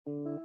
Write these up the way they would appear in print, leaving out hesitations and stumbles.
Halo,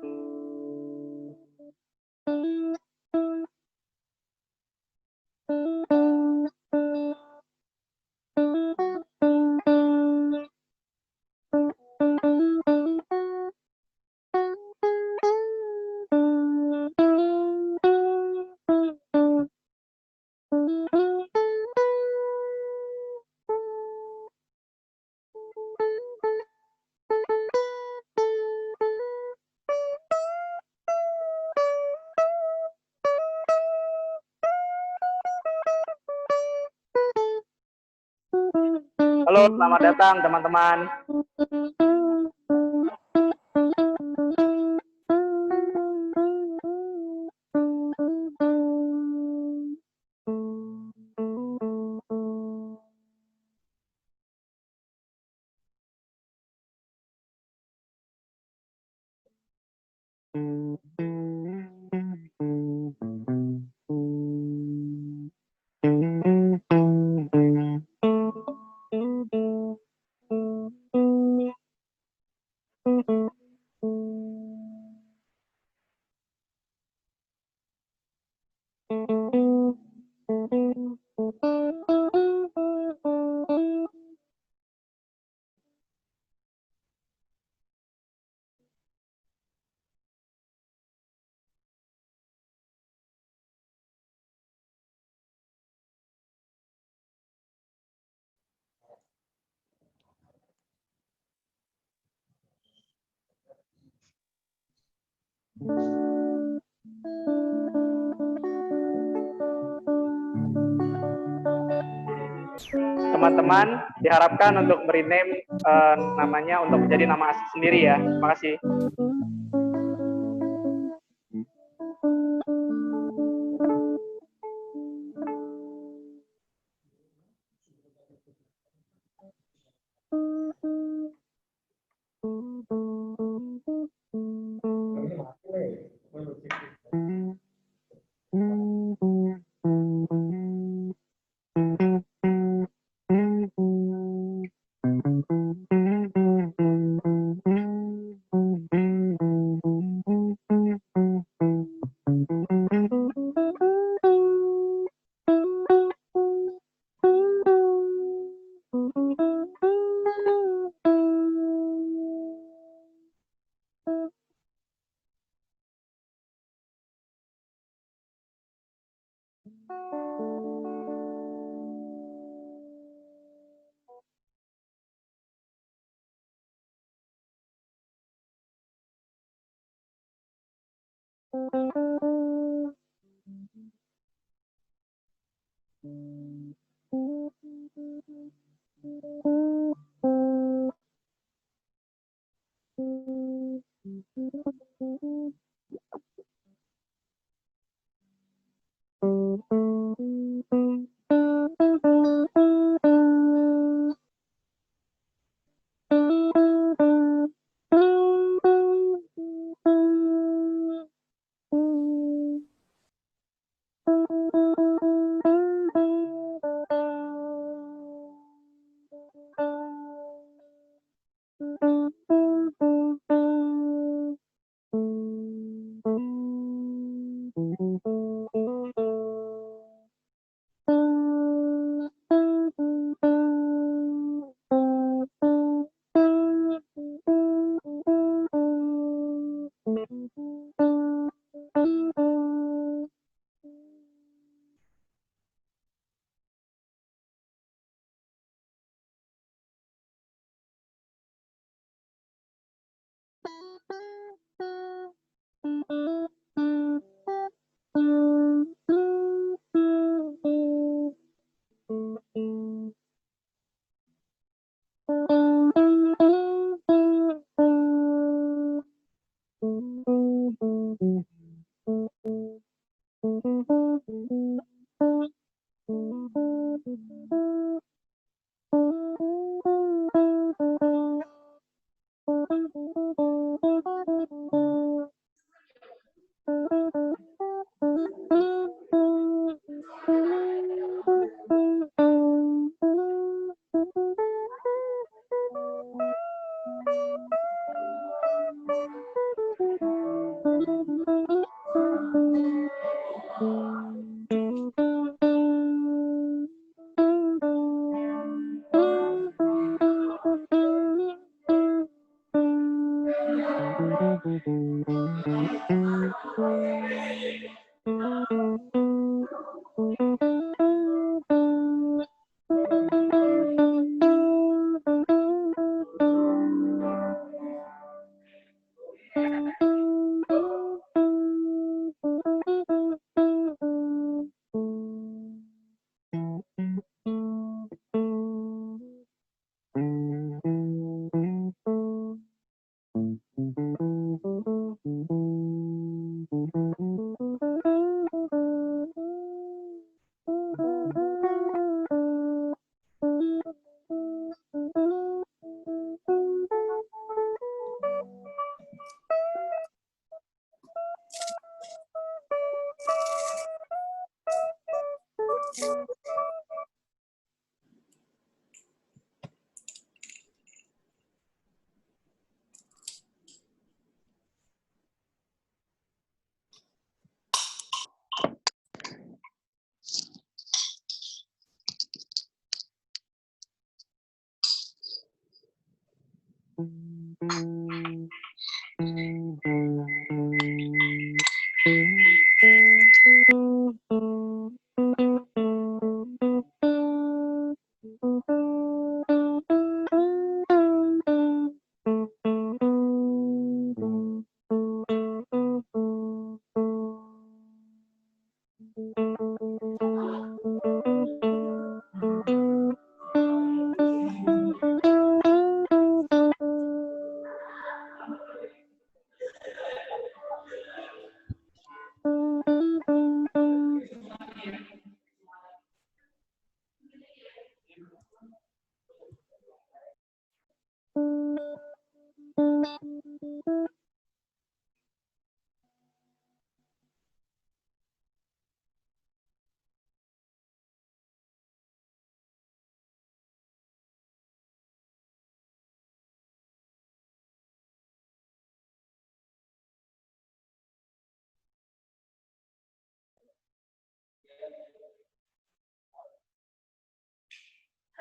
selamat datang teman-teman. Teman-teman diharapkan untuk merename namanya untuk menjadi nama asli sendiri ya. Terima kasih.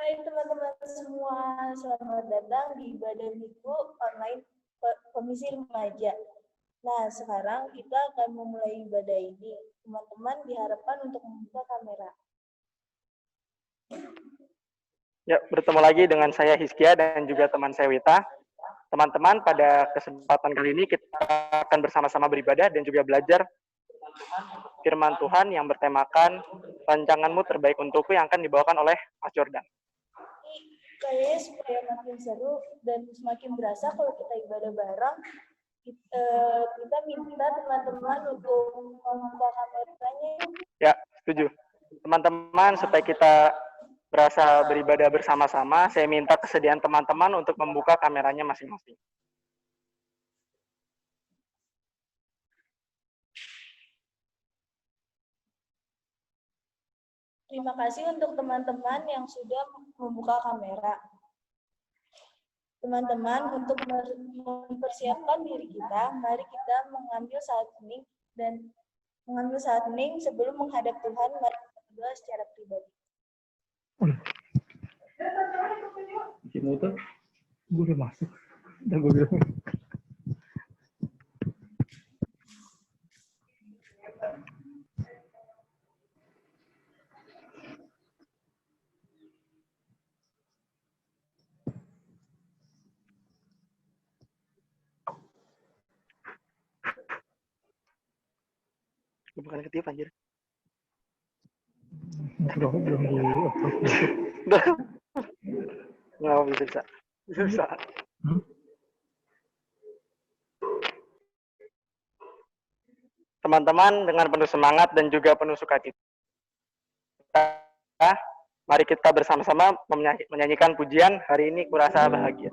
Hai teman-teman semua, selamat datang di ibadah minggu online Komisi Remaja. Nah, sekarang kita akan memulai ibadah ini. Teman-teman diharapkan untuk membuka kamera. Ya, bertemu lagi dengan saya Hizkia dan juga teman saya Wita. Teman-teman, pada kesempatan kali ini kita akan bersama-sama beribadah dan juga belajar firman Tuhan yang bertemakan rancanganmu terbaik untukku yang akan dibawakan oleh Mas Jordan. Kayaknya supaya makin seru dan semakin berasa kalau kita ibadah bareng, kita minta teman-teman untuk membuka kameranya. Ya, setuju. Teman-teman, supaya kita berasa beribadah bersama-sama, saya minta kesediaan teman-teman untuk membuka kameranya masing-masing. Terima kasih untuk teman-teman yang sudah membuka kamera. Teman-teman, untuk mempersiapkan diri kita, mari kita mengambil saat hening sebelum menghadap Tuhan. Mari kita berdoa secara pribadi. Motor, gue udah masuk. Udah gue bilang. Bukan ketiup anjir. Belum Nggak bisa. Bisa. Teman-teman, dengan penuh semangat dan juga penuh sukacita, mari kita bersama-sama menyanyikan pujian Hari Ini Kurasa Bahagia.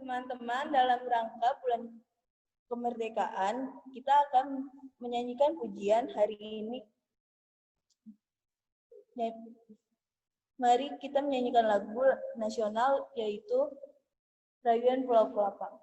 Teman-teman, dalam rangka bulan kemerdekaan, kita akan menyanyikan pujian hari ini. Mari kita menyanyikan lagu nasional, yaitu Rayuan Pulau Kelapa.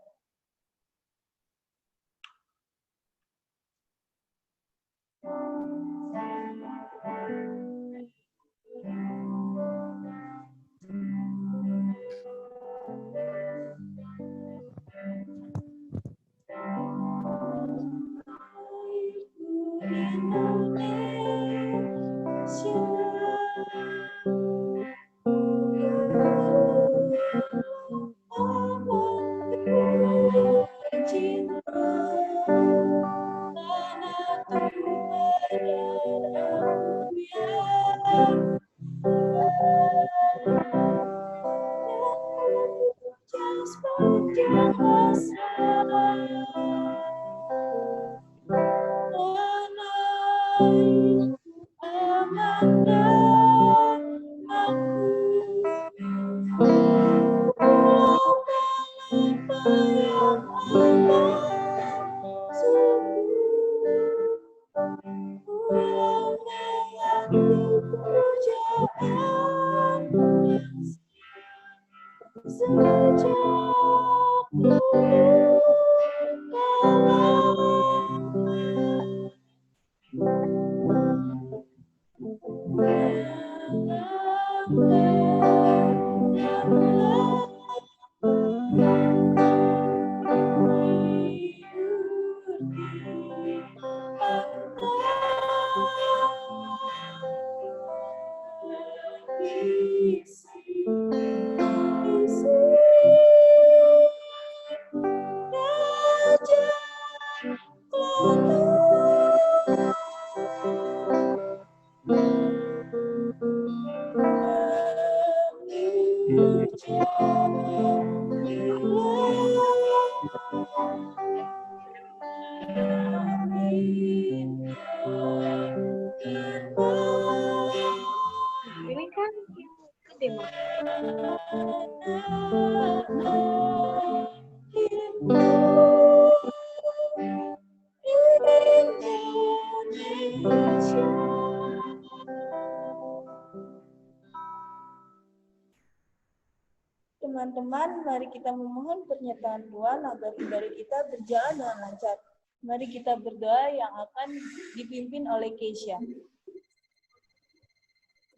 teman-teman, mari kita memohon pernyataan Tuhan agar ibadah kita berjalan dengan lancar. Mari kita berdoa yang akan dipimpin oleh Keisha.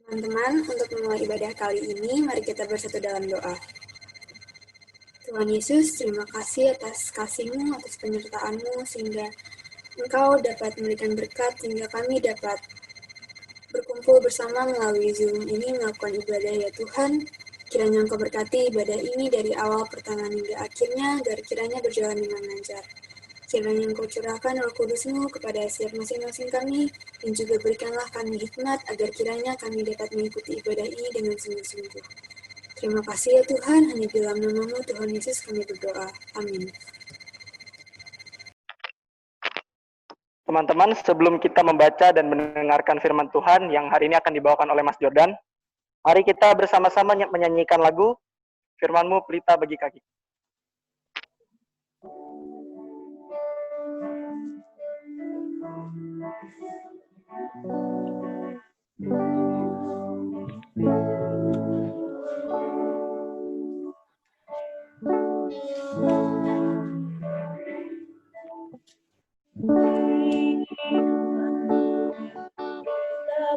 Teman-teman, untuk memulai ibadah kali ini, mari kita bersatu dalam doa. Tuhan Yesus, terima kasih atas kasih-Mu, atas penyertaan-Mu, sehingga Engkau dapat memberikan berkat, sehingga kami dapat berkumpul bersama melalui Zoom ini melakukan ibadah. Ya Tuhan, kiranya Engkau berkati ibadah ini dari awal pertengahan hingga akhirnya, agar kiranya berjalan dengan lancar. Kiranya Engkau curahkan Roh Kudus-Mu kepada setiap masing-masing kami, dan juga berikanlah kami hikmat agar kiranya kami dapat mengikuti ibadah ini dengan sungguh-sungguh. Terima kasih ya Tuhan, hanya dalam nama-Mu Tuhan Yesus kami berdoa. Amin. Teman-teman, sebelum kita membaca dan mendengarkan firman Tuhan yang hari ini akan dibawakan oleh Mas Jordan, mari kita bersama-sama menyanyikan lagu Firman-Mu Pelita Bagi Kaki.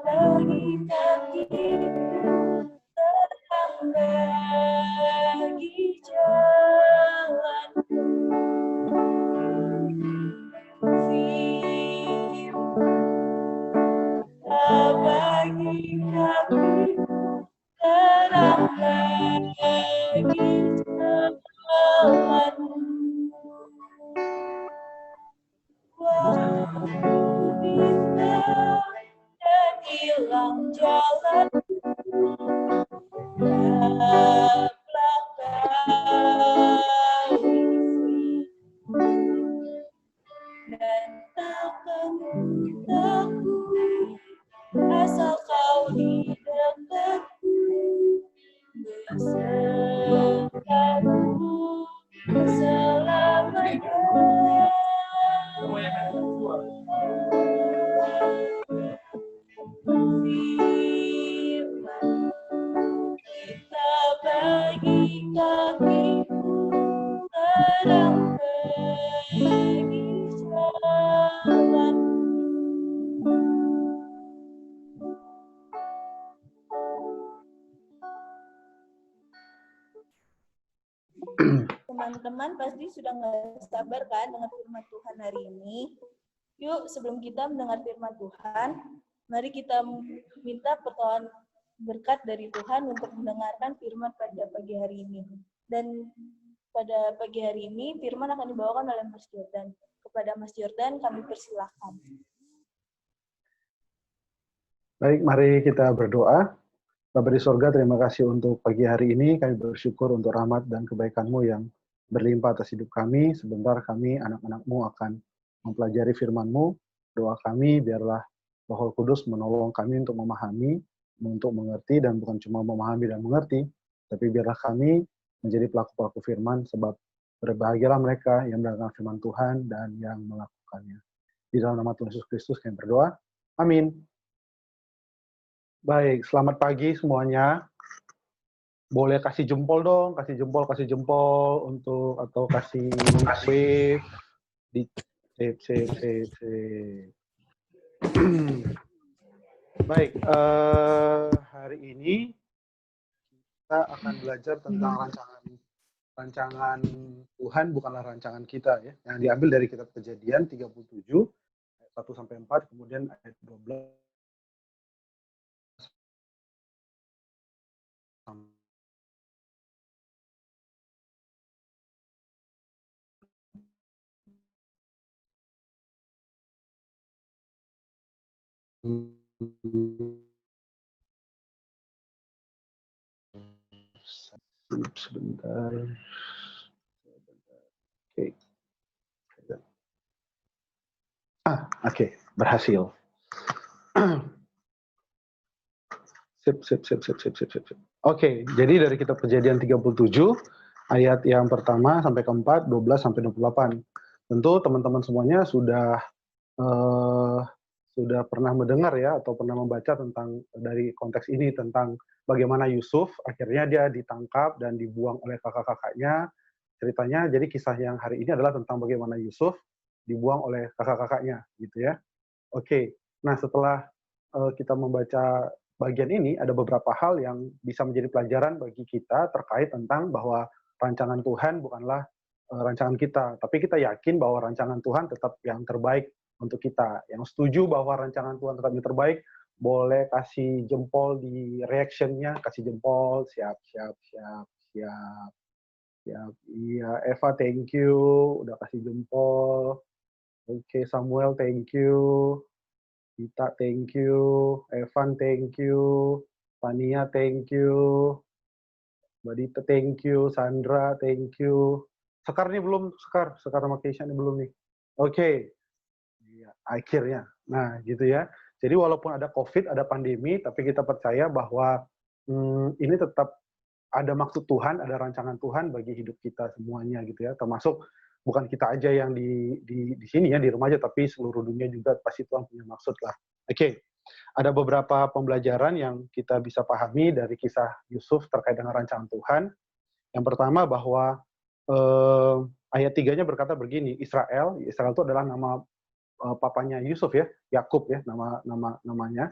Bagi kaki, terang bagi jalan. Bagi kaki, terang bagi jalan. Dan hilang jalan dan takkan takut asal kau di dekatku besertaku selamanya. Kita bagi kakiku, terang bagi jalan. Teman-teman pasti sudah nggak sabar kan dengan firman Tuhan hari ini. Yuk, sebelum kita mendengar firman Tuhan, mari kita minta pertolongan berkat dari Tuhan untuk mendengarkan firman pada pagi hari ini. Dan pada pagi hari ini, firman akan dibawakan oleh Mas Jordan. Kepada Mas Jordan, kami persilahkan. Baik, mari kita berdoa. Bapa di sorga, terima kasih untuk pagi hari ini. Kami bersyukur untuk rahmat dan kebaikan-Mu yang berlimpah atas hidup kami. Sebentar kami, anak-anak-Mu, akan mempelajari firman-Mu. Doa kami, biarlah Roh Kudus menolong kami untuk memahami, untuk mengerti, dan bukan cuma memahami dan mengerti, tapi biarlah kami menjadi pelaku-pelaku firman, sebab berbahagialah mereka yang mendengarkan firman Tuhan dan yang melakukannya. Di dalam nama Tuhan Yesus Kristus kami berdoa. Amin. Baik, selamat pagi semuanya. Boleh kasih jempol dong, kasih jempol untuk, atau kasih wave di save. Baik, hari ini kita akan belajar tentang rancangan Tuhan, bukanlah rancangan kita ya. Yang diambil dari kitab Kejadian 37 ayat 1 sampai 4, kemudian ayat 12 sebentar. Oke, berhasil. Sip. Oke, jadi dari kitab Kejadian 37 ayat yang pertama sampai keempat, 12 sampai 28. Tentu teman-teman semuanya sudah sudah pernah mendengar ya atau pernah membaca tentang dari konteks ini tentang bagaimana Yusuf akhirnya dia ditangkap dan dibuang oleh kakak-kakaknya. Ceritanya jadi kisah yang hari ini adalah tentang bagaimana Yusuf dibuang oleh kakak-kakaknya gitu ya. Oke. Nah, setelah kita membaca bagian ini ada beberapa hal yang bisa menjadi pelajaran bagi kita terkait tentang bahwa rancangan Tuhan bukanlah rancangan kita, tapi kita yakin bahwa rancangan Tuhan tetap yang terbaik untuk kita. Yang setuju bahwa rancangan Tuhan tetap yang terbaik, boleh kasih jempol di reaction-nya, kasih jempol, siap, siap, siap, siap, siap. Iya, Eva, thank you, udah kasih jempol. Oke, Samuel, thank you. Dita, thank you. Evan, thank you. Fania, thank you. Mbak Dita, thank you. Sandra, thank you. Sekar nih belum, Sekar sama Keisha nih belum nih. Oke. Iya, akhirnya. Nah, gitu ya. Jadi walaupun ada COVID, ada pandemi, tapi kita percaya bahwa ini tetap ada maksud Tuhan, ada rancangan Tuhan bagi hidup kita semuanya gitu ya. Termasuk bukan kita aja yang di sini ya, di rumah aja, tapi seluruh dunia juga pasti Tuhan punya maksud lah. Oke. Ada beberapa pembelajaran yang kita bisa pahami dari kisah Yusuf terkait dengan rancangan Tuhan. Yang pertama bahwa ayat 3-nya berkata begini, Israel itu adalah nama papanya Yusuf ya, Yakub ya namanya.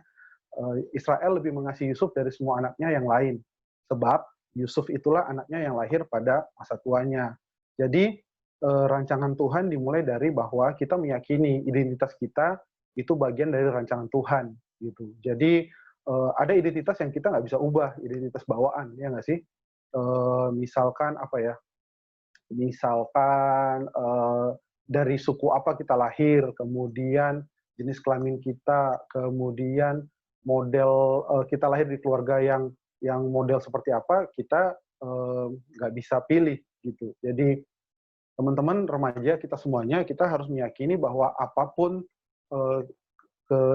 Israel lebih mengasihi Yusuf dari semua anaknya yang lain, sebab Yusuf itulah anaknya yang lahir pada masa tuanya. Jadi rancangan Tuhan dimulai dari bahwa kita meyakini identitas kita itu bagian dari rancangan Tuhan gitu. Jadi ada identitas yang kita nggak bisa ubah, identitas bawaan ya nggak sih? Misalkan apa ya? Misalkan dari suku apa kita lahir, kemudian jenis kelamin kita, kemudian model kita lahir di keluarga yang model seperti apa, kita nggak bisa pilih gitu. Jadi teman-teman remaja kita semuanya, kita harus meyakini bahwa apapun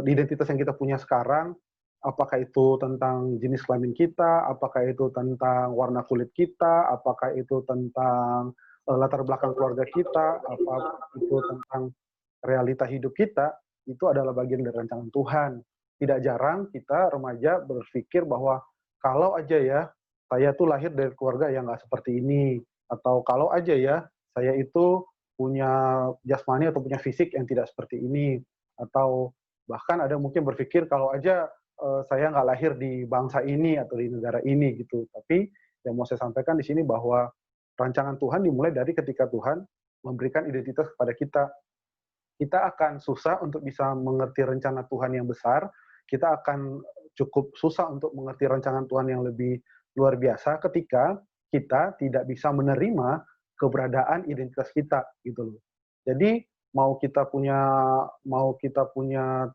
identitas yang kita punya sekarang, apakah itu tentang jenis kelamin kita, apakah itu tentang warna kulit kita, apakah itu tentang latar belakang keluarga kita, apa itu tentang realita hidup kita, itu adalah bagian dari rancangan Tuhan. Tidak jarang kita remaja berpikir bahwa kalau aja ya saya tuh lahir dari keluarga yang nggak seperti ini, atau kalau aja ya saya itu punya jasmani atau punya fisik yang tidak seperti ini, atau bahkan ada mungkin berpikir kalau aja saya nggak lahir di bangsa ini atau di negara ini gitu. Tapi yang mau saya sampaikan di sini bahwa rancangan Tuhan dimulai dari ketika Tuhan memberikan identitas kepada kita. Kita akan susah untuk bisa mengerti rencana Tuhan yang besar. Kita akan cukup susah untuk mengerti rancangan Tuhan yang lebih luar biasa ketika kita tidak bisa menerima keberadaan identitas kita gitu loh. Jadi mau kita punya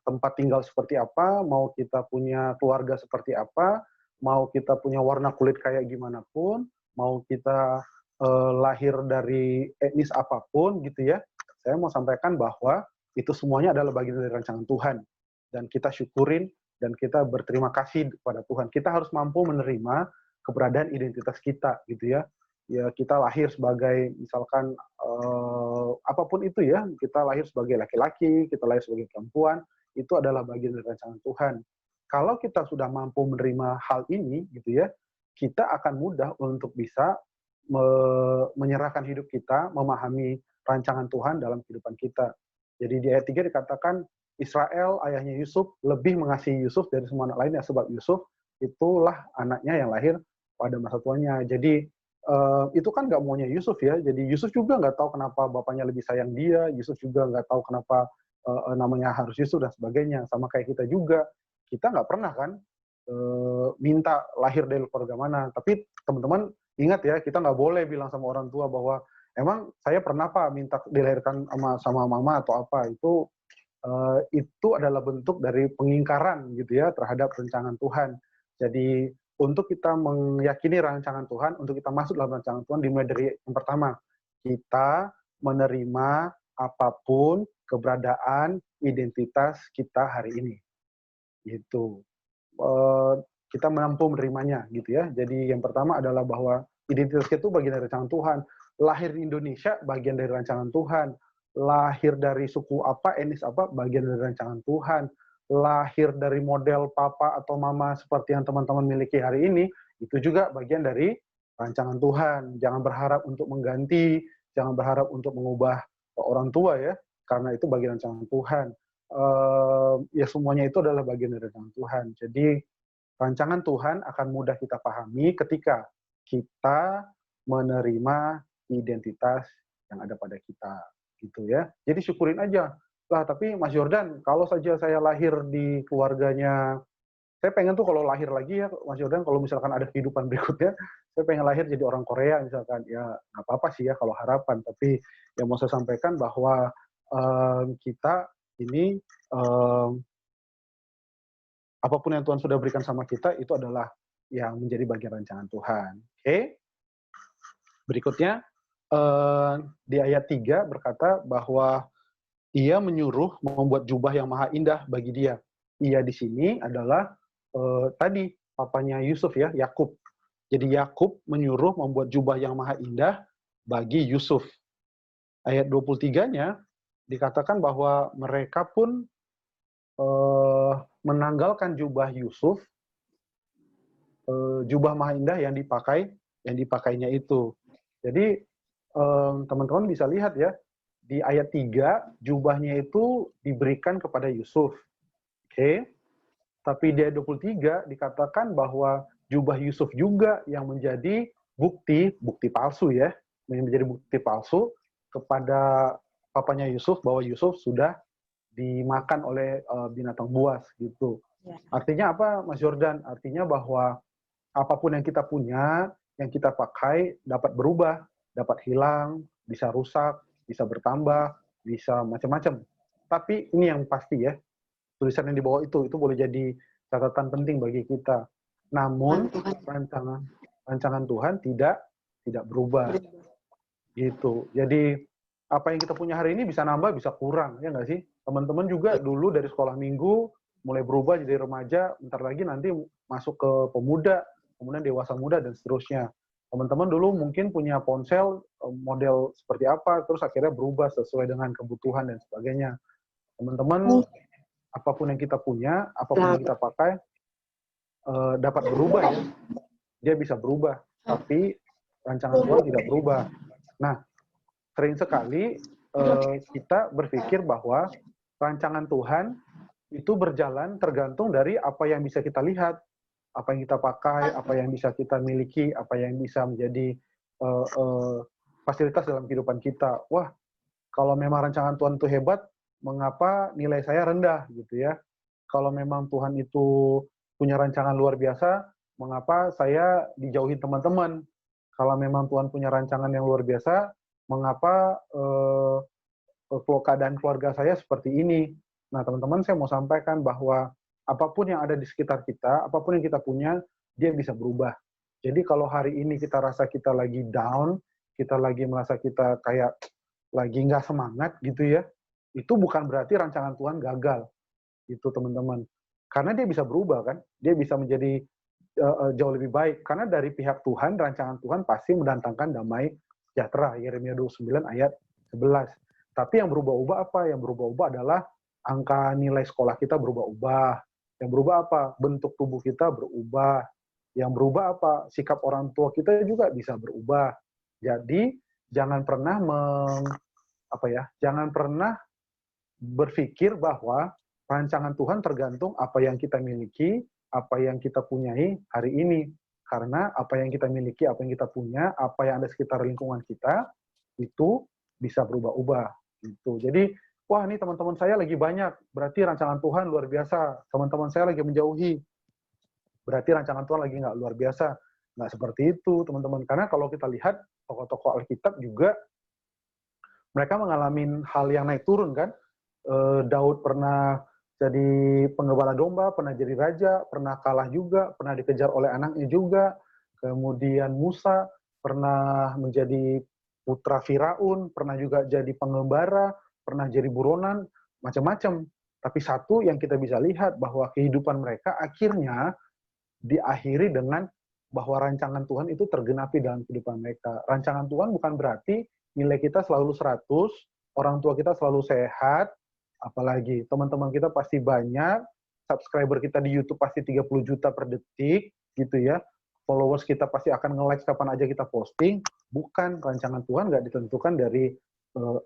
tempat tinggal seperti apa, mau kita punya keluarga seperti apa, mau kita punya warna kulit kayak gimana pun, mau kita lahir dari etnis apapun gitu ya, saya mau sampaikan bahwa itu semuanya adalah bagian dari rancangan Tuhan. Dan kita syukurin dan kita berterima kasih kepada Tuhan. Kita harus mampu menerima keberadaan identitas kita gitu ya. Ya kita lahir sebagai misalkan apapun itu ya, kita lahir sebagai laki-laki, kita lahir sebagai perempuan, itu adalah bagian dari rancangan Tuhan. Kalau kita sudah mampu menerima hal ini gitu ya, kita akan mudah untuk bisa menyerahkan hidup kita, memahami rancangan Tuhan dalam kehidupan kita. Jadi di ayat 3 dikatakan Israel, ayahnya Yusuf, lebih mengasihi Yusuf dari semua anak lainnya, sebab Yusuf itulah anaknya yang lahir pada masa tuanya. Jadi itu kan nggak maunya Yusuf ya. Jadi Yusuf juga nggak tahu kenapa bapaknya lebih sayang dia. Yusuf juga nggak tahu kenapa namanya harus Yusuf dan sebagainya. Sama kayak kita juga, kita nggak pernah kan minta lahir dari keluarga mana. Tapi teman-teman ingat ya, kita nggak boleh bilang sama orang tua bahwa emang saya pernah Pak minta dilahirkan sama mama atau apa. Itu adalah bentuk dari pengingkaran gitu ya terhadap rancangan Tuhan. Jadi untuk kita meyakini rancangan Tuhan, untuk kita masuk dalam rancangan Tuhan, dimulai dari yang pertama, kita menerima apapun keberadaan identitas kita hari ini. Gitu. Kita mampu menerimanya gitu ya. Jadi yang pertama adalah bahwa identitas kita itu bagian dari rancangan Tuhan. Lahir di Indonesia bagian dari rancangan Tuhan. Lahir dari suku apa, etnis apa, bagian dari rancangan Tuhan. lahir dari model papa atau mama seperti yang teman-teman miliki hari ini, itu juga bagian dari rancangan Tuhan. Jangan berharap untuk mengganti, jangan berharap untuk mengubah orang tua ya, karena itu bagian rancangan Tuhan. Ya semuanya itu adalah bagian dari rancangan Tuhan. Jadi rancangan Tuhan akan mudah kita pahami ketika kita menerima identitas yang ada pada kita, gitu ya. Jadi syukurin aja. Lah, tapi Mas Jordan, kalau saja saya lahir di keluarganya, saya pengen tuh kalau lahir lagi ya, Mas Jordan, kalau misalkan ada kehidupan berikutnya, saya pengen lahir jadi orang Korea misalkan, ya nggak apa-apa sih ya kalau harapan, tapi yang mau saya sampaikan bahwa kita ini apapun yang Tuhan sudah berikan sama kita, itu adalah yang menjadi bagian rancangan Tuhan. Oke? Berikutnya, di ayat 3 berkata bahwa ia menyuruh membuat jubah yang maha indah bagi dia. Ia di sini adalah tadi papanya Yusuf ya, Yakub. Jadi Yakub menyuruh membuat jubah yang maha indah bagi Yusuf. Ayat 23-nya dikatakan bahwa mereka pun menanggalkan jubah Yusuf, jubah maha indah yang dipakainya itu. Jadi teman-teman bisa lihat ya, di ayat 3, jubahnya itu diberikan kepada Yusuf. Oke. Tapi di ayat 23 dikatakan bahwa jubah Yusuf juga yang menjadi bukti palsu ya, yang menjadi bukti palsu kepada papanya Yusuf bahwa Yusuf sudah dimakan oleh binatang buas gitu. Ya. Artinya apa, Mas Jordan? Artinya bahwa apapun yang kita punya, yang kita pakai dapat berubah, dapat hilang, bisa rusak, bisa bertambah, bisa macam-macam. Tapi ini yang pasti ya, tulisan yang di bawah itu boleh jadi catatan penting bagi kita. Namun rancangan Tuhan tidak berubah. Gitu. Jadi apa yang kita punya hari ini bisa nambah, bisa kurang, ya nggak sih? Teman-teman juga dulu dari sekolah minggu mulai berubah jadi remaja, bentar lagi nanti masuk ke pemuda, kemudian dewasa muda dan seterusnya. Teman-teman dulu mungkin punya ponsel model seperti apa, terus akhirnya berubah sesuai dengan kebutuhan dan sebagainya. Teman-teman, apapun yang kita punya, apapun yang kita pakai, dapat berubah ya. Dia bisa berubah, tapi rancangan Tuhan tidak berubah. Nah, sering sekali kita berpikir bahwa rancangan Tuhan itu berjalan tergantung dari apa yang bisa kita lihat, apa yang kita pakai, apa yang bisa kita miliki, apa yang bisa menjadi fasilitas dalam kehidupan kita. Wah, kalau memang rancangan Tuhan itu hebat, mengapa nilai saya rendah gitu ya? Kalau memang Tuhan itu punya rancangan luar biasa, mengapa saya dijauhi teman-teman? Kalau memang Tuhan punya rancangan yang luar biasa, mengapa keadaan keluarga saya seperti ini? Nah, teman-teman, saya mau sampaikan bahwa apapun yang ada di sekitar kita, apapun yang kita punya, dia bisa berubah. Jadi kalau hari ini kita rasa kita lagi down, kita lagi merasa kita kayak lagi nggak semangat gitu ya, itu bukan berarti rancangan Tuhan gagal. Itu teman-teman. Karena dia bisa berubah kan, dia bisa menjadi jauh lebih baik. Karena dari pihak Tuhan, rancangan Tuhan pasti mendatangkan damai sejahtera. Yeremia 29 ayat 11. Tapi yang berubah-ubah apa? Yang berubah-ubah adalah angka nilai sekolah kita berubah-ubah. Yang berubah apa? Bentuk tubuh kita berubah. Yang berubah apa? Sikap orang tua kita juga bisa berubah. Jadi jangan pernah jangan pernah berpikir bahwa rancangan Tuhan tergantung apa yang kita miliki, apa yang kita punyai hari ini. Karena apa yang kita miliki, apa yang kita punya, apa yang ada sekitar lingkungan kita itu bisa berubah-ubah. Gitu. Jadi wah, ini teman-teman saya lagi banyak, berarti rancangan Tuhan luar biasa. Teman-teman saya lagi menjauhi, berarti rancangan Tuhan lagi nggak luar biasa. Nggak seperti itu, teman-teman. Karena kalau kita lihat tokoh-tokoh Alkitab juga, mereka mengalami hal yang naik turun kan. Daud pernah jadi penggembala domba, pernah jadi raja, pernah kalah juga, pernah dikejar oleh anaknya juga. Kemudian Musa pernah menjadi putra Firaun, pernah juga jadi pengembara, pernah jadi buronan, macam-macam. Tapi satu yang kita bisa lihat bahwa kehidupan mereka akhirnya diakhiri dengan bahwa rancangan Tuhan itu tergenapi dalam kehidupan mereka. Rancangan Tuhan bukan berarti nilai kita selalu 100, orang tua kita selalu sehat, apalagi teman-teman kita pasti banyak, subscriber kita di YouTube pasti 30 juta per detik, gitu ya. Followers kita pasti akan nge-like kapan aja kita posting. Bukan, rancangan Tuhan nggak ditentukan dari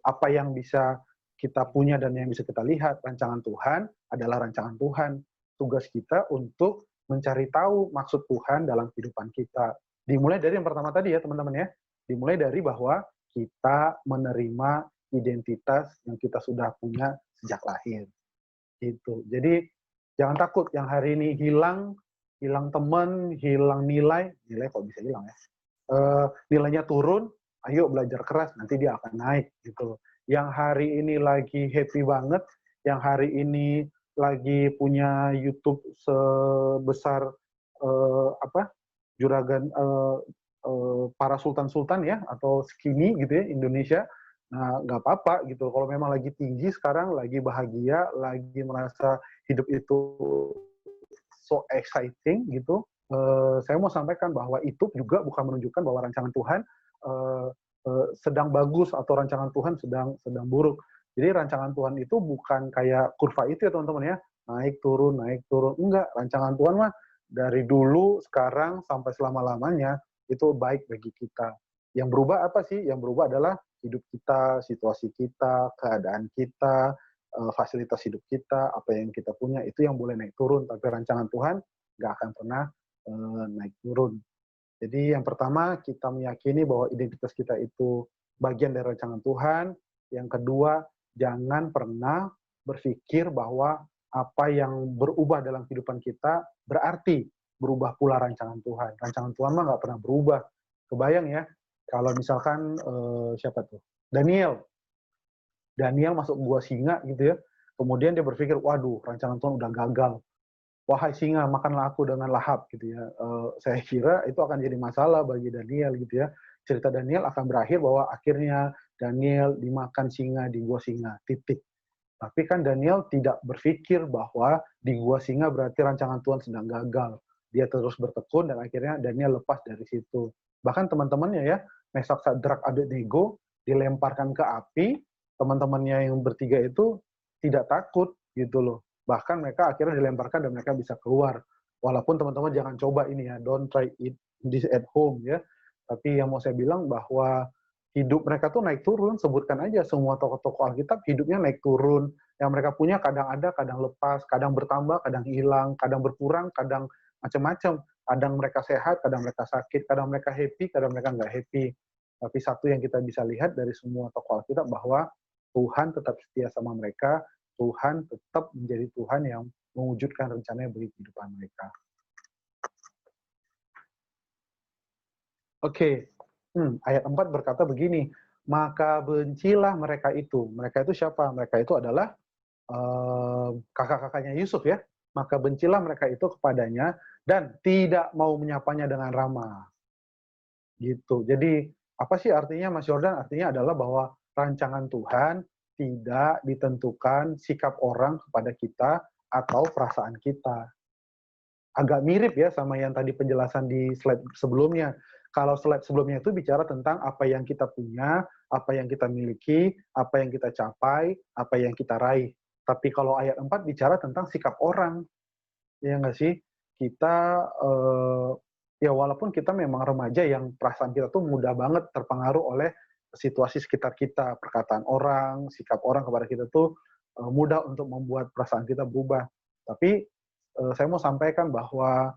apa yang bisa kita punya dan yang bisa kita lihat. Rancangan Tuhan adalah rancangan Tuhan. Tugas kita untuk mencari tahu maksud Tuhan dalam kehidupan kita. Dimulai dari yang pertama tadi ya teman-teman ya. Dimulai dari bahwa kita menerima identitas yang kita sudah punya sejak lahir. Gitu. Jadi jangan takut yang hari ini hilang teman, hilang nilai kok bisa hilang ya? Nilainya turun, ayo belajar keras, nanti dia akan naik gitu. Yang hari ini lagi happy banget, yang hari ini lagi punya YouTube sebesar juragan para sultan-sultan ya, atau skinny gitu ya Indonesia. Nah, nggak apa-apa gitu. Kalau memang lagi tinggi sekarang, lagi bahagia, lagi merasa hidup itu so exciting gitu, saya mau sampaikan bahwa itu juga bukan menunjukkan bahwa rancangan Tuhan sedang bagus atau rancangan Tuhan sedang buruk. Jadi rancangan Tuhan itu bukan kayak kurva itu ya teman-teman ya, naik turun. Enggak, rancangan Tuhan mah dari dulu, sekarang, sampai selama-lamanya itu baik bagi kita. Yang berubah apa sih? Yang berubah adalah hidup kita, situasi kita, keadaan kita, fasilitas hidup kita, apa yang kita punya, itu yang boleh naik turun. Tapi rancangan Tuhan nggak akan pernah naik turun. Jadi yang pertama, kita meyakini bahwa identitas kita itu bagian dari rancangan Tuhan. Yang kedua, jangan pernah berpikir bahwa apa yang berubah dalam kehidupan kita berarti berubah pula rancangan Tuhan. Rancangan Tuhan mah nggak pernah berubah. Kebayang ya, kalau misalkan siapa tuh? Daniel masuk gua singa gitu ya. Kemudian dia berpikir, waduh, rancangan Tuhan udah gagal. Wahai singa, makanlah aku dengan lahap gitu ya. Saya kira itu akan jadi masalah bagi Daniel gitu ya. Cerita Daniel akan berakhir bahwa akhirnya Daniel dimakan singa di gua singa, titik. Tapi kan Daniel tidak berpikir bahwa di gua singa berarti rancangan Tuhan sedang gagal. Dia terus bertekun dan akhirnya Daniel lepas dari situ. Bahkan teman-temannya ya, Mesak, Sadrak, Abednego dilemparkan ke api, teman-temannya yang bertiga itu tidak takut gitu loh. Bahkan mereka akhirnya dilemparkan dan mereka bisa keluar. Walaupun teman-teman jangan coba ini ya, don't try it this at home ya. Tapi yang mau saya bilang bahwa hidup mereka tuh naik turun, sebutkan aja semua tokoh-tokoh Alkitab hidupnya naik turun. Yang mereka punya kadang ada, kadang lepas, kadang bertambah, kadang hilang, kadang berkurang, kadang macam-macam. Kadang mereka sehat, kadang mereka sakit, kadang mereka happy, kadang mereka nggak happy. Tapi satu yang kita bisa lihat dari semua tokoh Alkitab bahwa Tuhan tetap setia sama mereka, Tuhan tetap menjadi Tuhan yang mewujudkan rencananya bagi kehidupan mereka. Oke, ayat 4 berkata begini, maka bencilah mereka itu. Mereka itu siapa? Mereka itu adalah kakak-kakaknya Yusuf ya. Maka bencilah mereka itu kepadanya dan tidak mau menyapanya dengan ramah. Gitu. Jadi apa sih artinya Mas Yordan? Artinya adalah bahwa rancangan Tuhan tidak ditentukan sikap orang kepada kita atau perasaan kita. Agak mirip ya sama yang tadi penjelasan di slide sebelumnya. Kalau slide sebelumnya itu bicara tentang apa yang kita punya, apa yang kita miliki, apa yang kita capai, apa yang kita raih. Tapi kalau ayat 4 bicara tentang sikap orang. Ya nggak sih? Kita, ya walaupun kita memang remaja yang perasaan kita tuh mudah banget terpengaruh oleh situasi sekitar kita, perkataan orang, sikap orang kepada kita tuh mudah untuk membuat perasaan kita berubah. Tapi saya mau sampaikan bahwa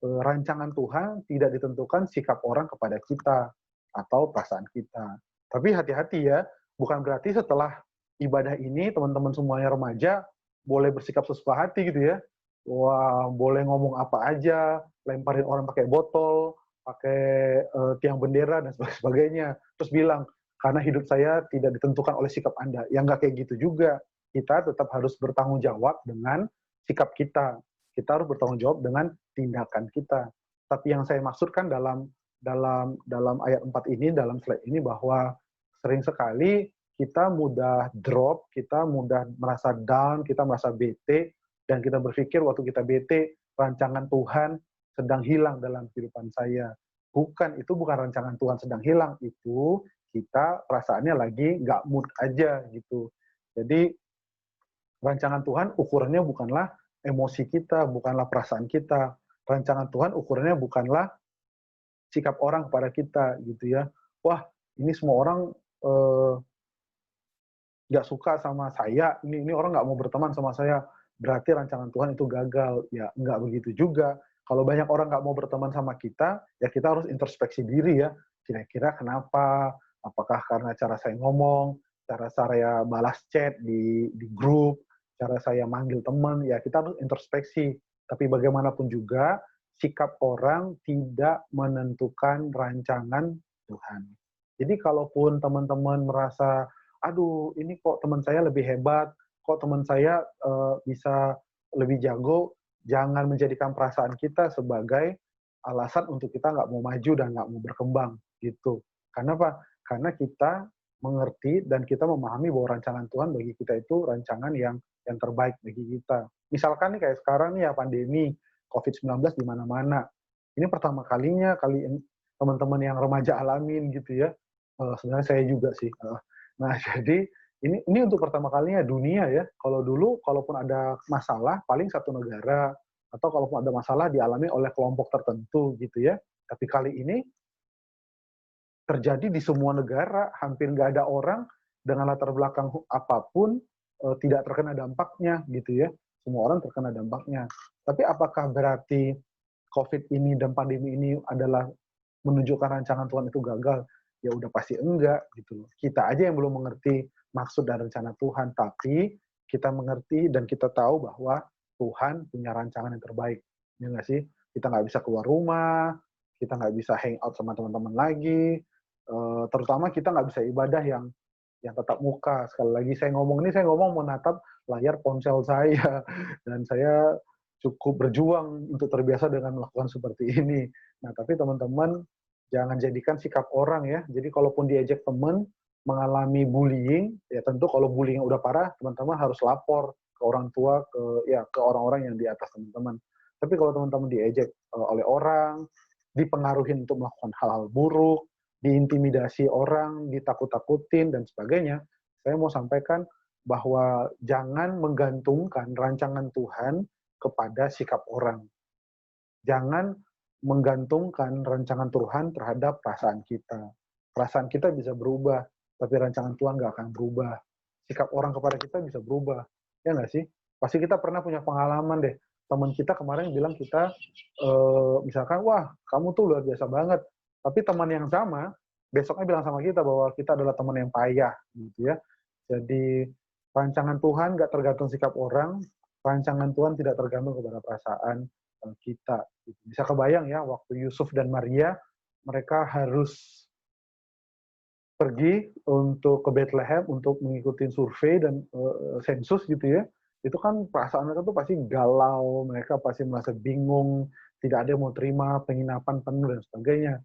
rancangan Tuhan tidak ditentukan sikap orang kepada kita atau perasaan kita. Tapi hati-hati ya, bukan berarti setelah ibadah ini teman-teman semuanya remaja boleh bersikap sesuka hati gitu ya. Wah, boleh ngomong apa aja, lemparin orang pakai botol, pakai tiang bendera dan sebagainya. Terus bilang, karena hidup saya tidak ditentukan oleh sikap Anda. Ya nggak kayak gitu juga. Kita tetap harus bertanggung jawab dengan sikap kita. Kita harus bertanggung jawab dengan tindakan kita. Tapi yang saya maksudkan dalam ayat 4 ini, dalam slide ini, bahwa sering sekali kita mudah drop, kita mudah merasa down, kita merasa bete, dan kita berpikir waktu kita bete, rancangan Tuhan sedang hilang dalam kehidupan saya. Bukan, itu bukan rancangan Tuhan sedang hilang, itu kita perasaannya lagi nggak mood aja gitu. Jadi rancangan Tuhan ukurannya bukanlah emosi kita, bukanlah perasaan kita. Rancangan Tuhan ukurannya bukanlah sikap orang kepada kita gitu ya. Wah, ini semua orang nggak suka sama saya, ini orang nggak mau berteman sama saya, berarti rancangan Tuhan itu gagal. Ya, nggak begitu juga. Kalau banyak orang nggak mau berteman sama kita, ya kita harus introspeksi diri ya. Kira-kira kenapa? Apakah karena cara saya ngomong, cara saya balas chat di grup, cara saya manggil teman, ya kita harus introspeksi. Tapi bagaimanapun juga, sikap orang tidak menentukan rancangan Tuhan. Jadi kalaupun teman-teman merasa, aduh ini kok teman saya lebih hebat, kok teman saya bisa lebih jago, jangan menjadikan perasaan kita sebagai alasan untuk kita nggak mau maju dan nggak mau berkembang gitu. Karena apa? Karena kita mengerti dan kita memahami bahwa rancangan Tuhan bagi kita itu rancangan yang terbaik bagi kita. Misalkan nih kayak sekarang nih ya pandemi COVID-19 di mana-mana. Ini pertama kalinya teman-teman yang remaja alamin gitu ya. Sebenarnya saya juga sih. Nah, jadi ini untuk pertama kalinya dunia ya. Kalau dulu, kalaupun ada masalah, paling satu negara, atau kalaupun ada masalah dialami oleh kelompok tertentu gitu ya. Tapi kali ini terjadi di semua negara, hampir nggak ada orang dengan latar belakang apapun tidak terkena dampaknya gitu ya. Semua orang terkena dampaknya. Tapi apakah berarti COVID ini dan pandemi ini adalah menunjukkan rancangan Tuhan itu gagal? Ya udah pasti enggak gitu loh. Kita aja yang belum mengerti maksud dan rencana Tuhan, tapi kita mengerti dan kita tahu bahwa Tuhan punya rancangan yang terbaik. Ya nggak sih? Kita nggak bisa keluar rumah, kita nggak bisa hang out sama teman-teman lagi, terutama kita nggak bisa ibadah yang tetap muka. Sekali lagi saya ngomong menatap layar ponsel saya, dan saya cukup berjuang untuk terbiasa dengan melakukan seperti ini. Nah, tapi teman-teman jangan jadikan sikap orang ya. Jadi kalaupun diajak teman mengalami bullying, ya tentu kalau bullying udah parah, teman-teman harus lapor ke orang tua, ke orang-orang yang di atas teman-teman. Tapi kalau teman-teman diejek oleh orang, dipengaruhi untuk melakukan hal-hal buruk, diintimidasi orang, ditakut-takutin, dan sebagainya, saya mau sampaikan bahwa jangan menggantungkan rancangan Tuhan kepada sikap orang. Jangan menggantungkan rancangan Tuhan terhadap perasaan kita. Perasaan kita bisa berubah, tapi rancangan Tuhan nggak akan berubah. Sikap orang kepada kita bisa berubah. Ya nggak sih? Pasti kita pernah punya pengalaman deh. Teman kita kemarin bilang kita, misalkan, wah kamu tuh luar biasa banget. Tapi teman yang sama, besoknya bilang sama kita bahwa kita adalah teman yang payah. Gitu ya. Jadi, rancangan Tuhan nggak tergantung sikap orang, rancangan Tuhan tidak tergantung kepada perasaan kita. Bisa kebayang ya, waktu Yusuf dan Maria, mereka harus pergi untuk ke Bethlehem untuk mengikuti survei dan sensus gitu ya. Itu kan perasaan mereka tuh pasti galau, mereka pasti merasa bingung, tidak ada yang mau terima, penginapan penuh dan sebagainya.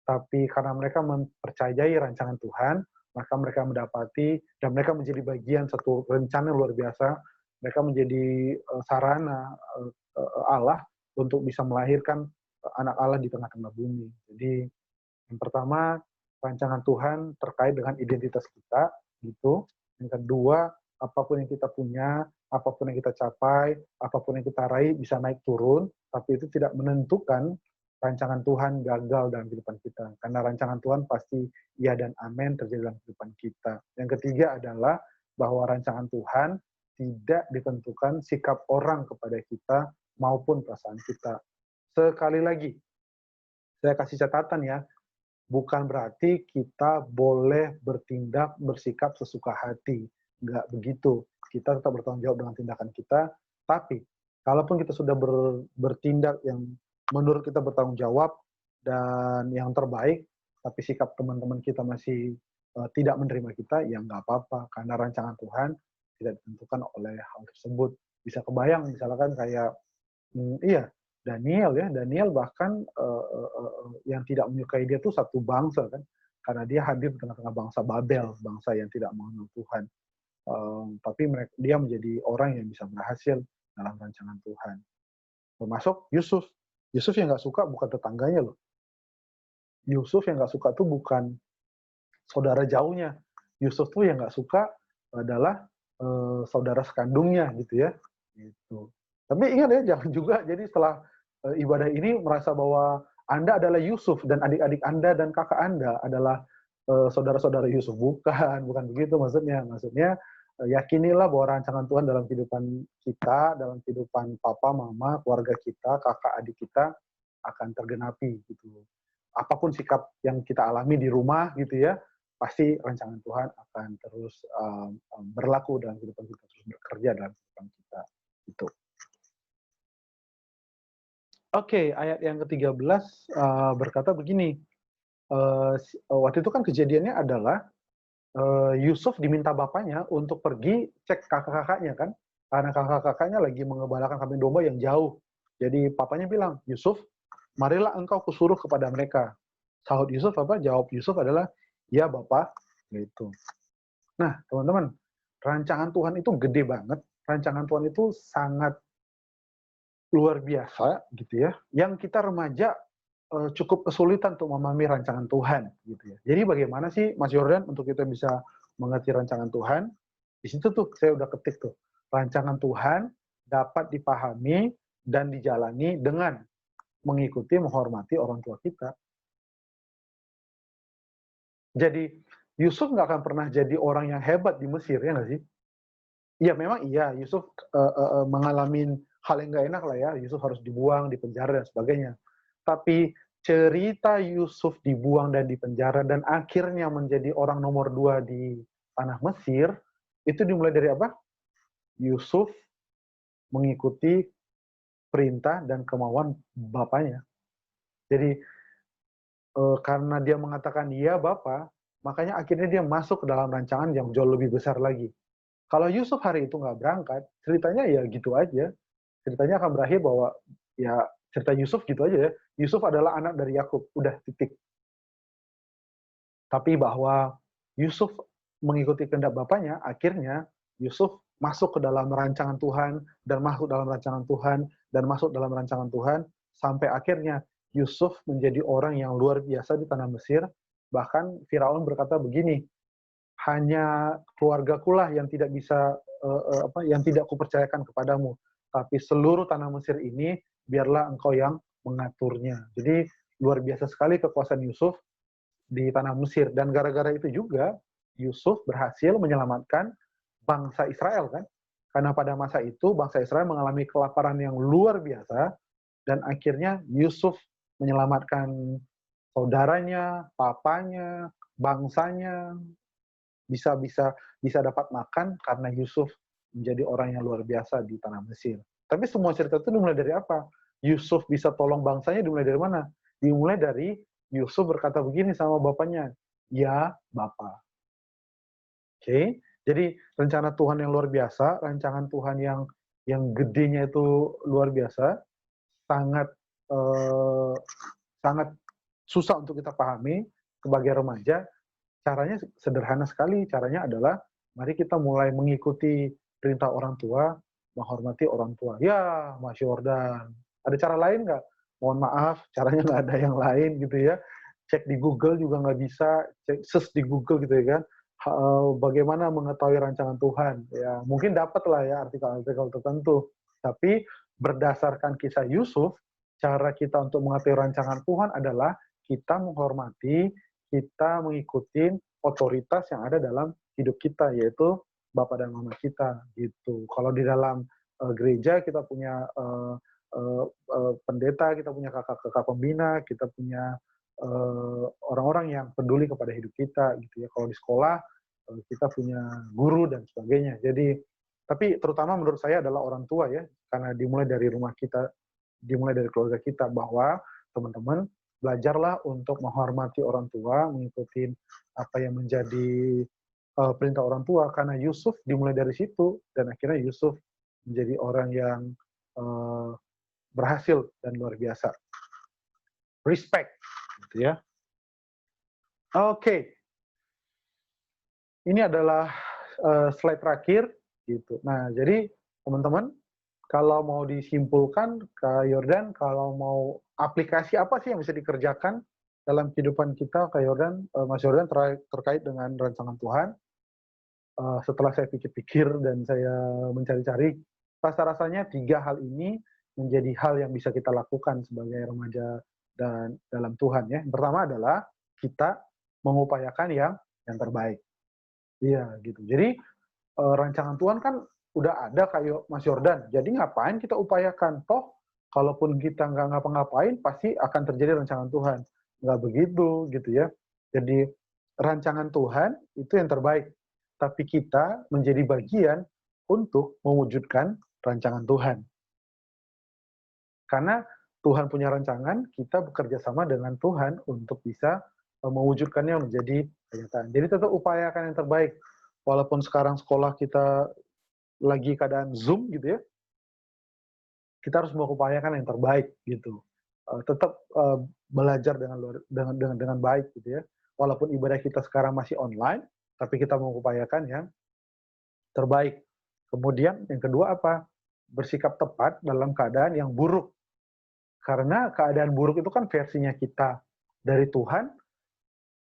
Tapi karena mereka mempercayai rancangan Tuhan, maka mereka mendapati dan mereka menjadi bagian satu rencana yang luar biasa. Mereka menjadi sarana Allah untuk bisa melahirkan anak Allah di tengah-tengah bumi. Jadi yang pertama, rancangan Tuhan terkait dengan identitas kita, gitu. Yang kedua, apapun yang kita punya, apapun yang kita capai, apapun yang kita raih bisa naik turun, tapi itu tidak menentukan rancangan Tuhan gagal dalam kehidupan kita. Karena rancangan Tuhan pasti iya dan amin terjadi dalam kehidupan kita. Yang ketiga adalah bahwa rancangan Tuhan tidak ditentukan sikap orang kepada kita maupun perasaan kita. Sekali lagi, saya kasih catatan ya, bukan berarti kita boleh bertindak, bersikap sesuka hati. Nggak begitu. Kita tetap bertanggung jawab dengan tindakan kita, tapi kalaupun kita sudah bertindak yang menurut kita bertanggung jawab dan yang terbaik, tapi sikap teman-teman kita masih tidak menerima kita, ya nggak apa-apa. Karena rancangan Tuhan tidak ditentukan oleh hal tersebut. Bisa kebayang, misalkan kayak, Daniel bahkan yang tidak menyukai dia tuh satu bangsa kan, karena dia hadir di tengah-tengah bangsa Babel, bangsa yang tidak mengenal Tuhan. Tapi dia menjadi orang yang bisa berhasil dalam rancangan Tuhan. Termasuk Yusuf yang nggak suka bukan tetangganya loh. Yusuf yang nggak suka tuh bukan saudara jauhnya. Yusuf tuh yang nggak suka adalah saudara sekandungnya gitu ya. Gitu. Tapi ingat ya, jangan juga jadi setelah ibadah ini merasa bahwa Anda adalah Yusuf dan adik-adik Anda dan kakak Anda adalah saudara-saudara Yusuf. Bukan begitu maksudnya. Maksudnya yakinilah bahwa rancangan Tuhan dalam kehidupan kita, dalam kehidupan papa, mama, keluarga kita, kakak, adik kita akan tergenapi gitu. Apapun sikap yang kita alami di rumah gitu ya, pasti rancangan Tuhan akan terus berlaku dalam kehidupan kita, terus bekerja dalam kehidupan kita. Gitu. Oke, ayat yang ke-13 berkata begini. Waktu itu kan kejadiannya adalah Yusuf diminta bapaknya untuk pergi cek kakak-kakaknya kan, karena kakak-kakaknya lagi mengembalakan kambing domba yang jauh. Jadi papanya bilang, Yusuf, marilah engkau kusuruh kepada mereka. Sahut Yusuf apa? Jawab Yusuf adalah, ya Bapak, gitu. Nah, teman-teman, rancangan Tuhan itu gede banget. Rancangan Tuhan itu sangat luar biasa, gitu ya. Yang kita remaja cukup kesulitan untuk memahami rancangan Tuhan, gitu ya. Jadi bagaimana sih, Mas Yordan, untuk kita bisa mengerti rancangan Tuhan? Di situ tuh saya udah ketik tuh, rancangan Tuhan dapat dipahami dan dijalani dengan mengikuti, menghormati orang tua kita. Jadi Yusuf nggak akan pernah jadi orang yang hebat di Mesir, ya nggak sih? Iya, memang iya, Yusuf mengalami hal yang nggak enak lah ya, Yusuf harus dibuang, dipenjara, dan sebagainya. Tapi cerita Yusuf dibuang dan dipenjara dan akhirnya menjadi orang nomor 2 di tanah Mesir, itu dimulai dari apa? Yusuf mengikuti perintah dan kemauan bapaknya. Jadi karena dia mengatakan iya Bapak, makanya akhirnya dia masuk ke dalam rancangan yang jauh lebih besar lagi. Kalau Yusuf hari itu nggak berangkat, ceritanya ya gitu aja. Ceritanya akan berakhir bahwa ya cerita Yusuf gitu aja ya. Yusuf adalah anak dari Yakub, udah titik. Tapi bahwa Yusuf mengikuti kehendak bapaknya, akhirnya Yusuf masuk ke dalam rancangan Tuhan, dan masuk dalam rancangan Tuhan, dan masuk dalam rancangan Tuhan, sampai akhirnya Yusuf menjadi orang yang luar biasa di tanah Mesir. Bahkan Firaun berkata begini, hanya keluargakulah yang tidak bisa yang tidak kupercayakan kepadamu, tapi seluruh tanah Mesir ini biarlah engkau yang mengaturnya. Jadi luar biasa sekali kekuasaan Yusuf di tanah Mesir, dan gara-gara itu juga Yusuf berhasil menyelamatkan bangsa Israel kan, karena pada masa itu bangsa Israel mengalami kelaparan yang luar biasa, dan akhirnya Yusuf menyelamatkan saudaranya, papanya, bangsanya, bisa dapat makan karena Yusuf menjadi orang yang luar biasa di tanah Mesir. Tapi semua cerita itu dimulai dari apa? Yusuf bisa tolong bangsanya dimulai dari mana? Dimulai dari Yusuf berkata begini sama bapaknya, ya Bapak. Oke, jadi rencana Tuhan yang luar biasa, rancangan Tuhan yang gedenya itu luar biasa, sangat sangat susah untuk kita pahami sebagai remaja. Caranya sederhana sekali, caranya adalah mari kita mulai mengikuti perintah orang tua, menghormati orang tua. Ya, Mas Yordan, ada cara lain nggak? Mohon maaf, caranya nggak ada yang lain gitu ya. Cek di Google juga nggak bisa, cek search di Google gitu ya kan. Bagaimana mengetahui rancangan Tuhan? Ya, mungkin dapat lah ya artikel-artikel tertentu. Tapi berdasarkan kisah Yusuf, cara kita untuk mengetahui rancangan Tuhan adalah kita menghormati, kita mengikuti otoritas yang ada dalam hidup kita, yaitu Bapak dan Mama kita gitu. Kalau di dalam gereja kita punya pendeta, kita punya kakak-kakak pembina, kita punya orang-orang yang peduli kepada hidup kita gitu ya. Kalau di sekolah kita punya guru dan sebagainya. Jadi tapi terutama menurut saya adalah orang tua ya, karena dimulai dari rumah kita, dimulai dari keluarga kita, bahwa teman-teman belajarlah untuk menghormati orang tua, mengikuti apa yang menjadi perintah orang tua, karena Yusuf dimulai dari situ, dan akhirnya Yusuf menjadi orang yang berhasil dan luar biasa. Respect, gitu ya. Oke. Ini adalah slide terakhir, gitu. Nah, jadi teman-teman, kalau mau disimpulkan, Kak Yordan, kalau mau aplikasi apa sih yang bisa dikerjakan dalam kehidupan kita, Kak Yordan, Mas Yordan, terkait dengan rancangan Tuhan? Setelah saya pikir-pikir dan saya mencari-cari, rasa-rasanya 3 hal ini menjadi hal yang bisa kita lakukan sebagai remaja dan dalam Tuhan ya. Yang pertama adalah kita mengupayakan yang terbaik. Iya gitu. Jadi rancangan Tuhan kan udah ada kayak Mas Yordan. Jadi ngapain kita upayakan? Toh kalaupun kita nggak ngapa-ngapain pasti akan terjadi rancangan Tuhan. Nggak begitu gitu ya. Jadi rancangan Tuhan itu yang terbaik. Tapi kita menjadi bagian untuk mewujudkan rancangan Tuhan. Karena Tuhan punya rancangan, kita bekerja sama dengan Tuhan untuk bisa mewujudkannya menjadi kenyataan. Jadi tetap upayakan yang terbaik. Walaupun sekarang sekolah kita lagi keadaan Zoom gitu ya, kita harus mengupayakan yang terbaik gitu. Tetap belajar dengan baik gitu ya. Walaupun ibadah kita sekarang masih online, tapi kita mengupayakan yang terbaik. Kemudian yang kedua apa? Bersikap tepat dalam keadaan yang buruk. Karena keadaan buruk itu kan versinya kita dari Tuhan.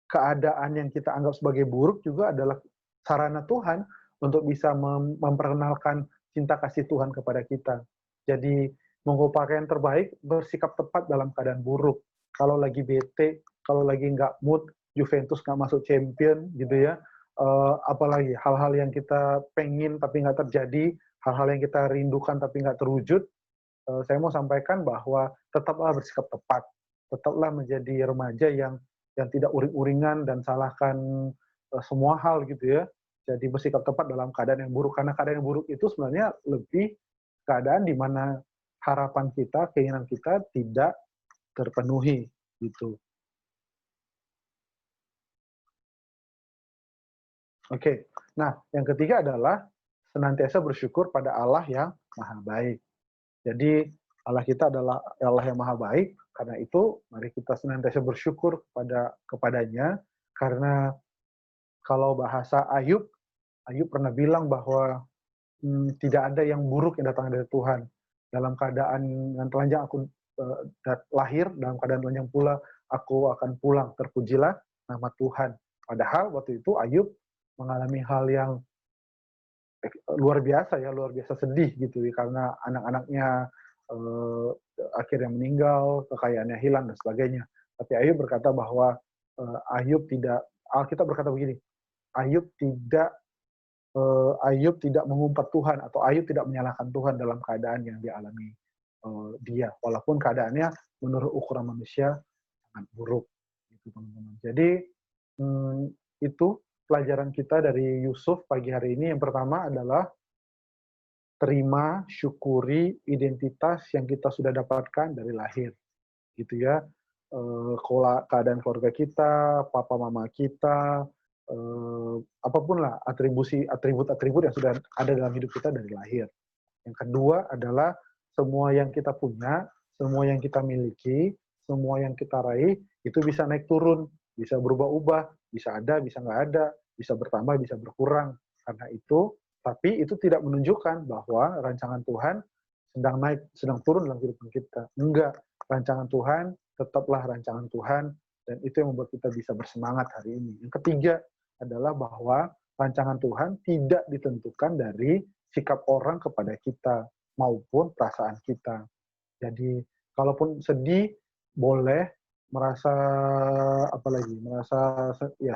Keadaan yang kita anggap sebagai buruk juga adalah sarana Tuhan untuk bisa memperkenalkan cinta kasih Tuhan kepada kita. Jadi mengupayakan yang terbaik, bersikap tepat dalam keadaan buruk. Kalau lagi bete, kalau lagi nggak mood, Juventus nggak masuk champion gitu ya, apalagi hal-hal yang kita pengen tapi nggak terjadi, hal-hal yang kita rindukan tapi nggak terwujud, saya mau sampaikan bahwa tetaplah bersikap tepat, tetaplah menjadi remaja yang tidak uring-uringan dan salahkan semua hal gitu ya. Jadi bersikap tepat dalam keadaan yang buruk, karena keadaan yang buruk itu sebenarnya lebih keadaan di mana harapan kita, keinginan kita tidak terpenuhi gitu. Oke, nah yang ketiga adalah senantiasa bersyukur pada Allah yang Maha Baik. Jadi Allah kita adalah Allah yang Maha Baik, karena itu mari kita senantiasa bersyukur kepadanya, karena kalau bahasa Ayub pernah bilang bahwa tidak ada yang buruk yang datang dari Tuhan. Dalam keadaan yang telanjang aku lahir, dalam keadaan telanjang pula aku akan pulang. Terpujilah nama Tuhan. Padahal waktu itu Ayub mengalami hal yang luar biasa sedih gitu ya, karena anak-anaknya akhirnya meninggal, kekayaannya hilang dan sebagainya. Tapi Ayub berkata bahwa Alkitab berkata begini, Ayub tidak mengumpat Tuhan, atau Ayub tidak menyalahkan Tuhan dalam keadaan yang dialami dia, walaupun keadaannya menurut ukuran manusia sangat buruk, gitu teman-teman. Jadi itu pelajaran kita dari Yusuf pagi hari ini. Yang pertama adalah terima, syukuri identitas yang kita sudah dapatkan dari lahir, gitu ya. Keadaan keluarga kita, papa mama kita, apapun lah atribut-atribut yang sudah ada dalam hidup kita dari lahir. Yang kedua adalah semua yang kita punya, semua yang kita miliki, semua yang kita raih itu bisa naik turun, bisa berubah-ubah, bisa ada, bisa nggak ada, bisa bertambah, bisa berkurang. Karena itu, tapi itu tidak menunjukkan bahwa rancangan Tuhan sedang naik, sedang turun dalam kehidupan kita. Enggak, rancangan Tuhan tetaplah rancangan Tuhan, dan itu yang membuat kita bisa bersemangat hari ini. Yang ketiga adalah bahwa rancangan Tuhan tidak ditentukan dari sikap orang kepada kita maupun perasaan kita. Jadi kalaupun sedih boleh, merasa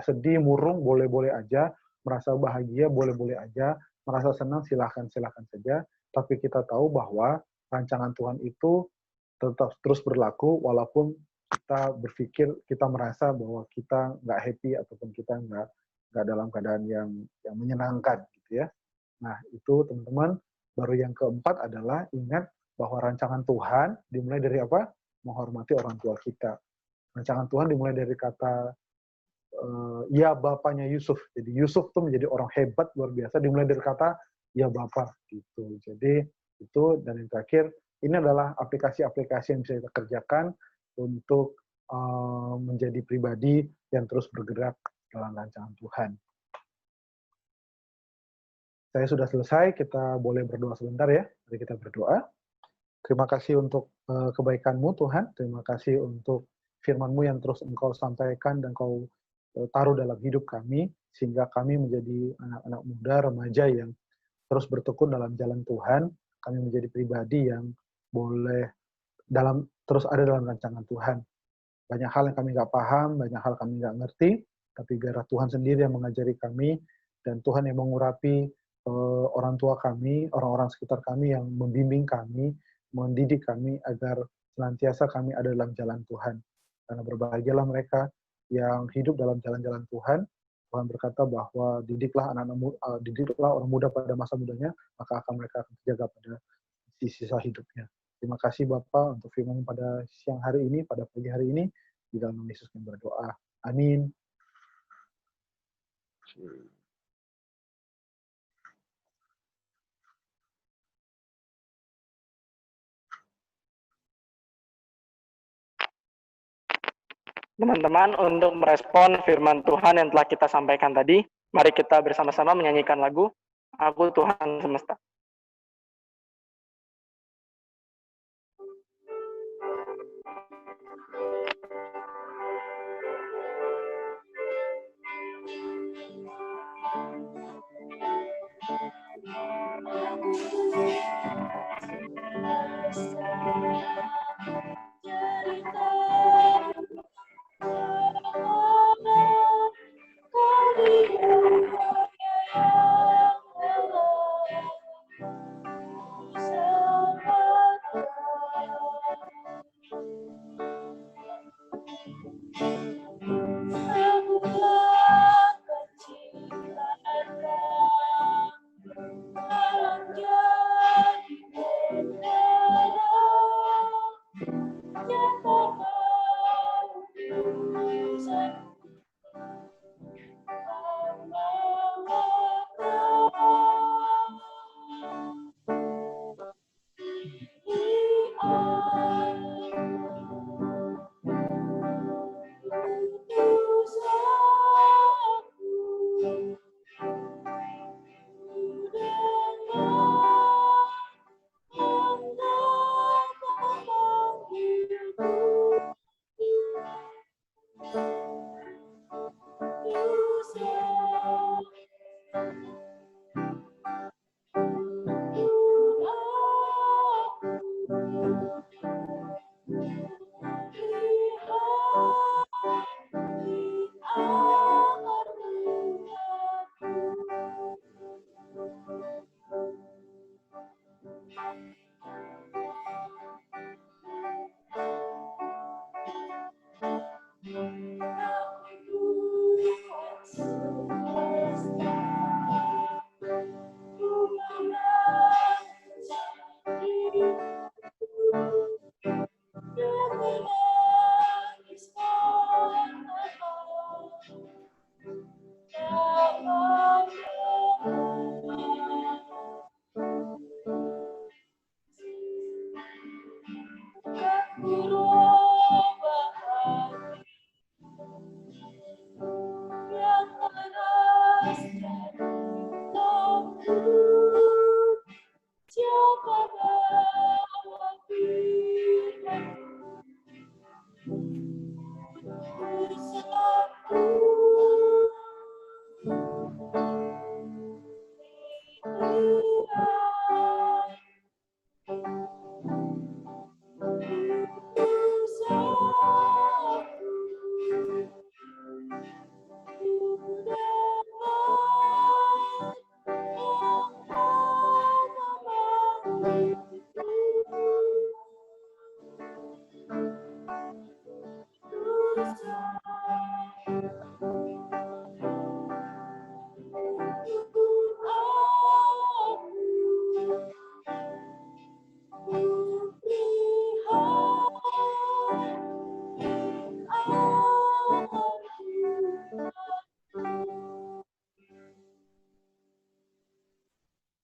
sedih, murung boleh-boleh aja, merasa bahagia boleh-boleh aja, merasa senang silahkan saja. Tapi kita tahu bahwa rancangan Tuhan itu tetap terus berlaku, walaupun kita berpikir, kita merasa bahwa kita nggak happy ataupun kita nggak dalam keadaan yang menyenangkan gitu ya. Nah itu teman-teman. Baru yang keempat adalah ingat bahwa rancangan Tuhan dimulai dari apa? Menghormati orang tua kita. Rancangan Tuhan dimulai dari kata ya bapaknya Yusuf. Jadi Yusuf tuh menjadi orang hebat luar biasa dimulai dari kata ya bapak gitu. Jadi itu, dan yang terakhir ini adalah aplikasi-aplikasi yang bisa kita kerjakan untuk menjadi pribadi yang terus bergerak dalam rancangan Tuhan. Saya sudah selesai, kita boleh berdoa sebentar ya. Mari kita berdoa. Terima kasih untuk kebaikan-Mu Tuhan, terima kasih untuk firman-Mu yang terus Engkau sampaikan dan Engkau taruh dalam hidup kami, sehingga kami menjadi anak-anak muda, remaja yang terus bertekun dalam jalan Tuhan. kami menjadi pribadi yang boleh terus ada dalam rancangan Tuhan. Banyak hal yang kami nggak paham, banyak hal kami nggak ngerti, tapi biarlah Tuhan sendiri yang mengajari kami, dan Tuhan yang mengurapi orang tua kami, orang-orang sekitar kami yang membimbing kami, mendidik kami agar senantiasa kami ada dalam jalan Tuhan. Karena berbahagialah mereka yang hidup dalam jalan-jalan Tuhan. Tuhan berkata bahwa didiklah orang muda pada masa mudanya, maka mereka akan terjaga pada sisa hidupnya. Terima kasih Bapak untuk firman pada siang hari ini, pada pagi hari ini. Di dalam nama Yesus kami berdoa. Amin. Teman-teman, untuk merespon firman Tuhan yang telah kita sampaikan tadi, mari kita bersama-sama menyanyikan lagu Aku Tuhan Semesta.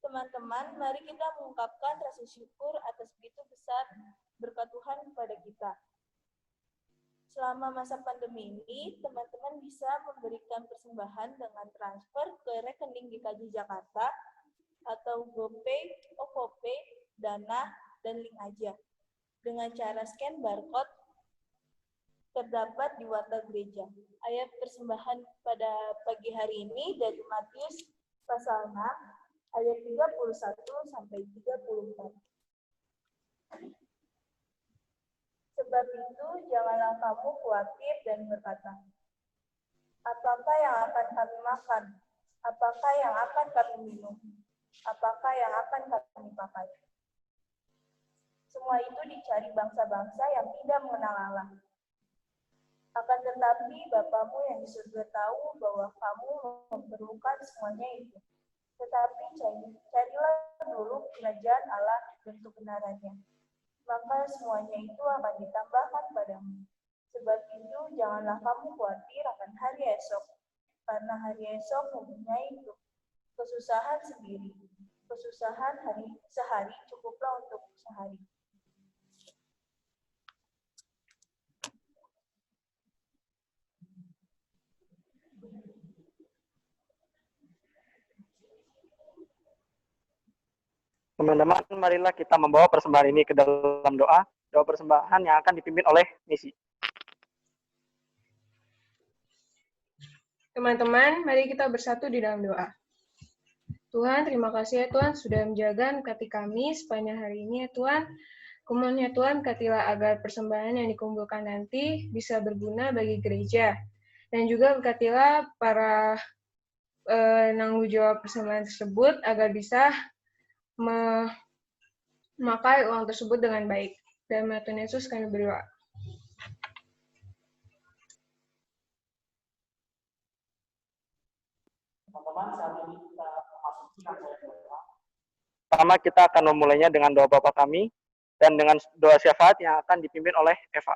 Teman-teman, mari kita mengungkapkan rasa syukur atas begitu besar berkat Tuhan kepada kita. Selama masa pandemi ini, teman-teman bisa memberikan persembahan dengan transfer ke rekening GKJ Jakarta atau GoPay, OVOPay, Dana, dan Link Aja dengan cara scan barcode terdapat di warta gereja. Ayat persembahan pada pagi hari ini dari Matius pasal 6 ayat 31 sampai 34. Sebab itu, janganlah kamu khawatir dan berkata, apakah yang akan kami makan? Apakah yang akan kami minum? Apakah yang akan kami pakai? Semua itu dicari bangsa-bangsa yang tidak mengenal Allah. Akan tetapi Bapamu yang di surga tahu bahwa kamu memerlukan semuanya itu. Tetapi carilah dulu kerajaan Allah dan kebenarannya. Maka semuanya itu akan ditambahkan padamu. Sebab itu janganlah kamu khawatir akan hari esok, karena hari esok mempunyai kesusahan sendiri. Kesusahan sehari cukuplah untuk sehari. Teman-teman, marilah kita membawa persembahan ini ke dalam doa persembahan yang akan dipimpin oleh misi. Teman-teman, mari kita bersatu di dalam doa. Tuhan, terima kasih ya Tuhan sudah menjaga hati kami sepanjang hari ini ya Tuhan. Kemudian ya Tuhan, berkatilah agar persembahan yang dikumpulkan nanti bisa berguna bagi gereja. Dan juga berkatilah para penanggung jawab persembahan tersebut agar bisa memakai uang tersebut dengan baik. Dalam nama Tuhan Yesus kami berdoa. Teman-teman, saat ini kita memasuki rangkaian doa. Pertama, kita akan memulainya dengan doa Bapa kami dan dengan doa syafaat yang akan dipimpin oleh Eva.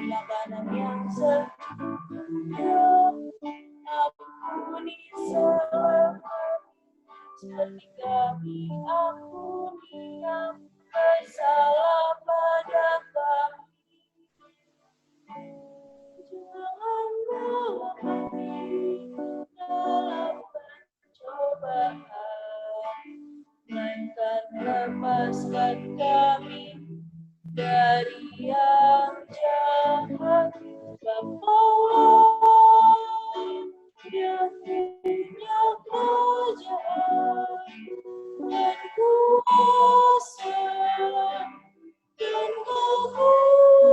Makanan yang ampuni seperti kami ampuni yang bersalah pada kami. Jangan bawa kami dalam pencobaan, melainkan lepaskan kami dari yang jahat. Bapa yang punya kerajaan dan kuasa dan kemuliaan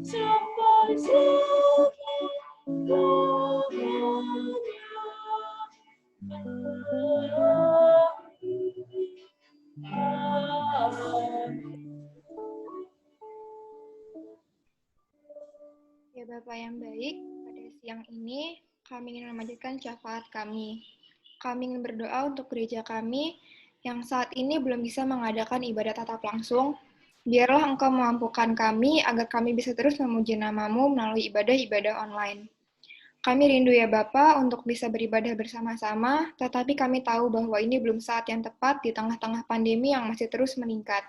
sampai Ya Bapak yang baik, pada siang ini kami ingin memanjatkan syafaat kami. Kami ingin berdoa untuk gereja kami yang saat ini belum bisa mengadakan ibadah tatap langsung. Biarlah Engkau memampukan kami agar kami bisa terus memuji nama-Mu melalui ibadah-ibadah online. Kami rindu ya Bapa untuk bisa beribadah bersama-sama, tetapi kami tahu bahwa ini belum saat yang tepat di tengah-tengah pandemi yang masih terus meningkat.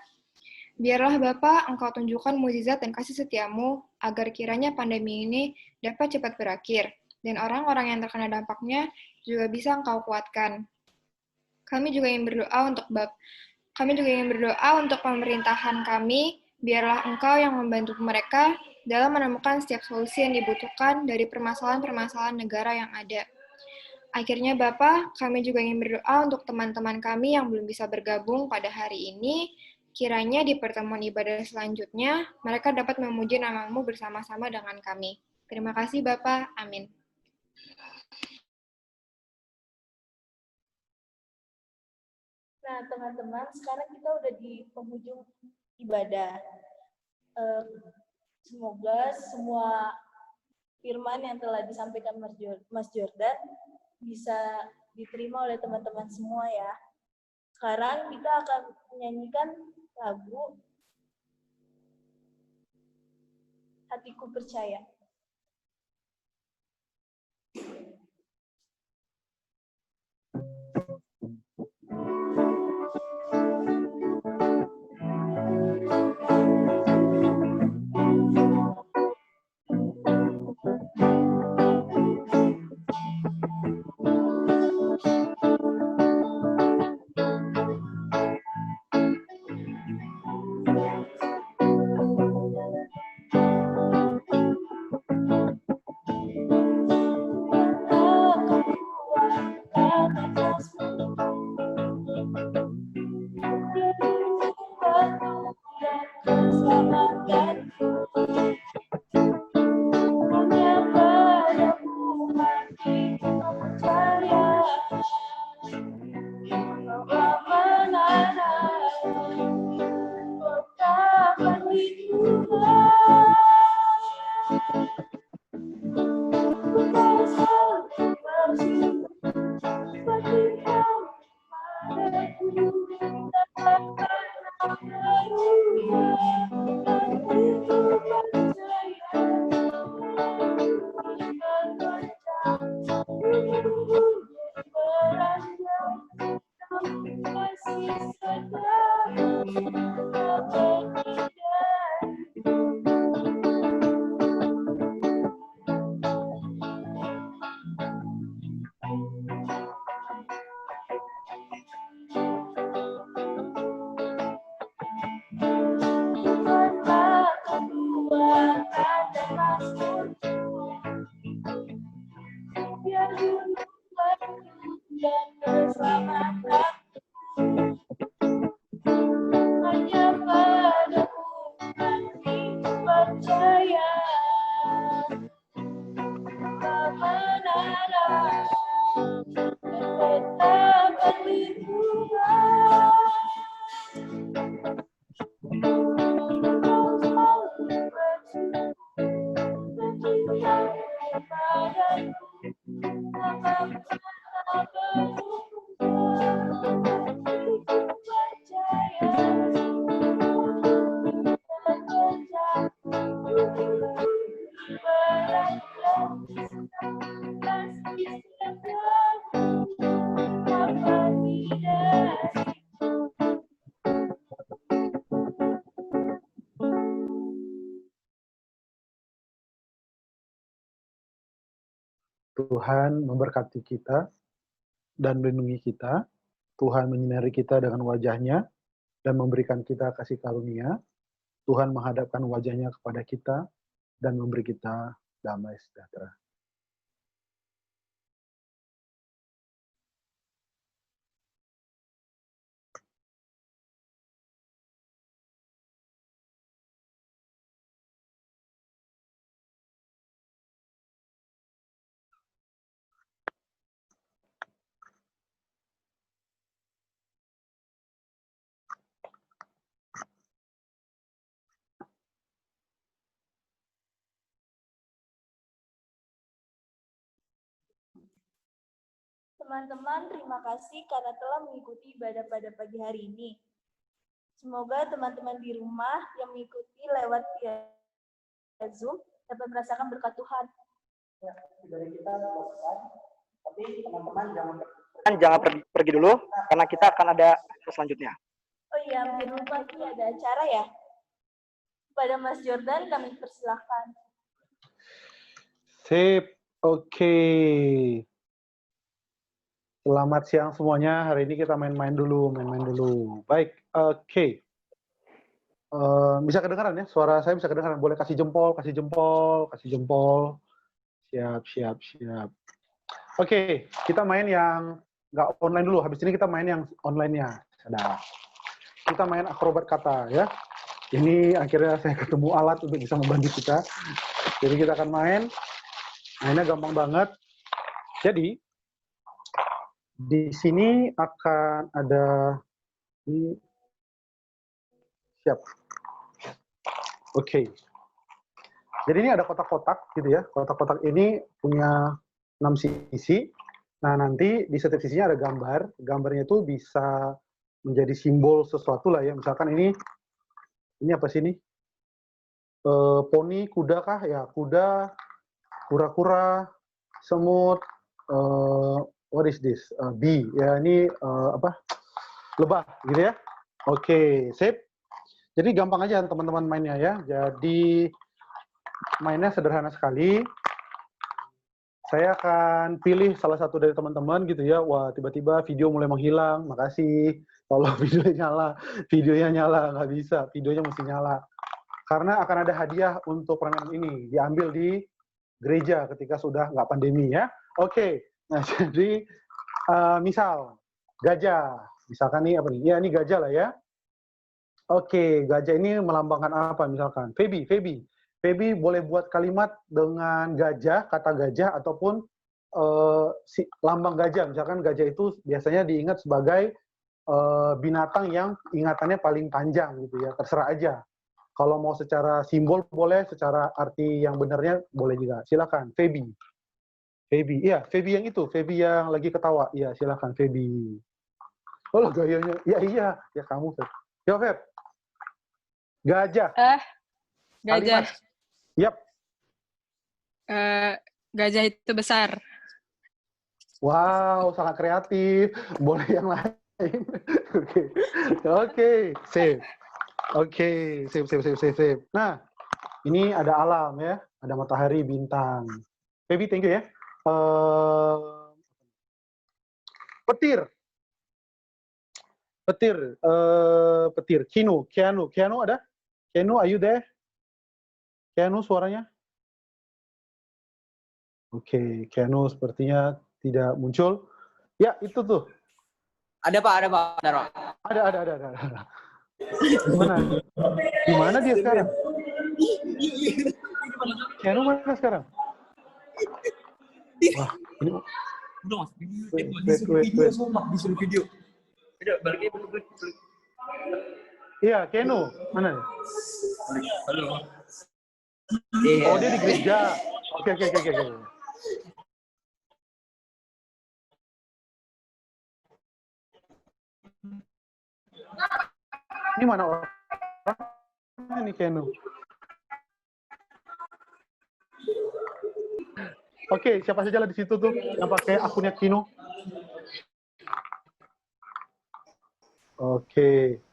Biarlah Bapa, Engkau tunjukkan mukjizat dan kasih setia-Mu, agar kiranya pandemi ini dapat cepat berakhir, dan orang-orang yang terkena dampaknya juga bisa Engkau kuatkan. Kami juga ingin berdoa untuk pemerintahan kami, biarlah Engkau yang membantu mereka dalam menemukan setiap solusi yang dibutuhkan dari permasalahan-permasalahan negara yang ada. Akhirnya Bapa, kami juga ingin berdoa untuk teman-teman kami yang belum bisa bergabung pada hari ini. Kiranya di pertemuan ibadah selanjutnya, mereka dapat memuji nama-Mu bersama-sama dengan kami. Terima kasih Bapa. Amin. Nah, teman-teman, sekarang kita udah di penghujung ibadah. Semoga semua firman yang telah disampaikan Mas Jordan bisa diterima oleh teman-teman semua ya. Sekarang kita akan menyanyikan lagu Hatiku Percaya. Tuhan memberkati kita dan melindungi kita. Tuhan menyinari kita dengan wajah-Nya dan memberikan kita kasih karunia. Tuhan menghadapkan wajah-Nya kepada kita dan memberi kita damai sejahtera. Teman-teman, terima kasih karena telah mengikuti ibadah pada pagi hari ini. Semoga teman-teman di rumah yang mengikuti lewat via Zoom dapat merasakan berkat Tuhan. Ya, ibadah kita selesai, tapi teman-teman jangan pergi dulu, karena kita akan ada selanjutnya. Oh iya, hampir lupa nih ada acara ya. Kepada Mas Jordan kami persilahkan. Sip, oke. Selamat siang semuanya. Hari ini kita main-main dulu. Baik, oke. Bisa kedengaran ya? Suara saya bisa kedengaran. Boleh kasih jempol. Siap. Oke, kita main yang nggak online dulu. Habis ini kita main yang online-nya. Kita main akrobat kata ya. Ini akhirnya saya ketemu alat untuk bisa membantu kita. Jadi kita akan mainnya gampang banget. Jadi di sini akan ada siap. Oke. Jadi ini ada kotak-kotak gitu ya. Kotak-kotak ini punya 6 sisi. Nah, nanti di setiap sisinya ada gambar. Gambarnya itu bisa menjadi simbol sesuatu lah ya. Misalkan ini apa sih ini? Poni, kuda kah? Ya, kuda, kura-kura, semut, what is this? Bee. Ya, ini apa? Lebah gitu ya. Oke, sip. Jadi gampang aja teman-teman mainnya ya. Jadi mainnya sederhana sekali. Saya akan pilih salah satu dari teman-teman gitu ya. Wah, tiba-tiba video mulai menghilang. Makasih. Kalau videonya nyala, nggak bisa. Videonya mesti nyala. Karena akan ada hadiah untuk permainan ini. Diambil di gereja ketika sudah nggak pandemi ya. Oke. Nah, jadi misal gajah. Misalkan nih apa nih? Ya, ini gajah lah ya. Oke, gajah ini melambangkan apa misalkan? Feby boleh buat kalimat dengan gajah, kata gajah, ataupun lambang gajah. Misalkan gajah itu biasanya diingat sebagai binatang yang ingatannya paling panjang gitu ya. Terserah aja. Kalau mau secara simbol boleh, secara arti yang benarnya boleh juga. Silakan, Feby. Iya, Feby yang itu. Feby yang lagi ketawa. Iya, silakan, Feby. Oh, gayanya. Iya. Ya kamu, Feb. Ya, Feb. Gajah. Gajah. Kalimat. Yap. Gajah itu besar. Wow, sangat kreatif. Boleh yang lain. Oke. Sip. Oke, sip. Nah, ini ada alam ya. Ada matahari, bintang. Baby, thank you ya. Petir. Keanu ada? Keanu, are you there? Keanu suaranya? Oke, Keanu sepertinya tidak muncul. Ya, itu tuh. Ada Pak. Ada. Mana? Di mana dia sekarang? Keanu mana sekarang? Wah, ini Udah Mas, wait. disuruh video. Udah, baliknya balik. Iya, Keanu. Mana? Halo. Oh, dia di gereja. Oke. Ini mana orang? Ini Keanu. Oke, siapa saja lah di situ tuh yang pakai akunnya Keanu? Oke.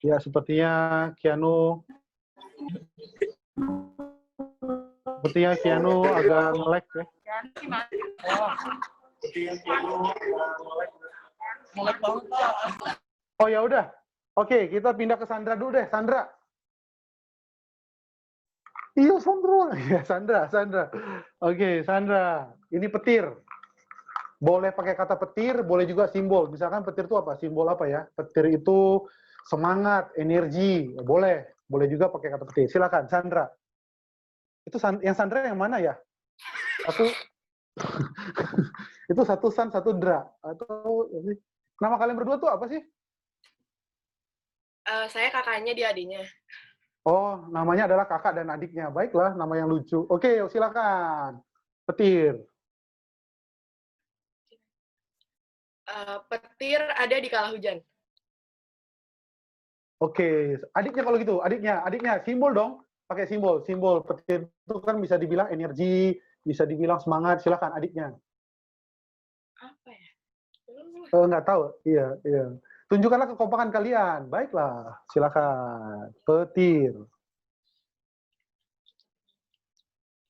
Ya, sepertinya Keanu agak nge-lag ya. Oh ya udah. Oke, kita pindah ke Sandra dulu deh. Sandra. Iya, Sandra. Oke, Sandra. Ini petir. Boleh pakai kata petir, boleh juga simbol. Misalkan petir itu apa? Simbol apa ya? Petir itu semangat, energi. Boleh juga pakai kata petir. Silakan, Sandra. Itu yang Sandra yang mana ya? Itu satu San, satu Dra. Atau nama kalian berdua tuh apa sih? Saya kakaknya, dia adiknya. Oh, namanya adalah kakak dan adiknya. Baiklah, nama yang lucu. Oke, silakan. Petir. Petir ada di kala hujan. Oke, adiknya kalau gitu, adiknya simbol dong. Pakai simbol. Petir itu kan bisa dibilang energi, bisa dibilang semangat. Silakan adiknya. Apa ya? Nggak tahu. Iya. Tunjukkanlah kekompakan kalian. Baiklah, silakan. Petir.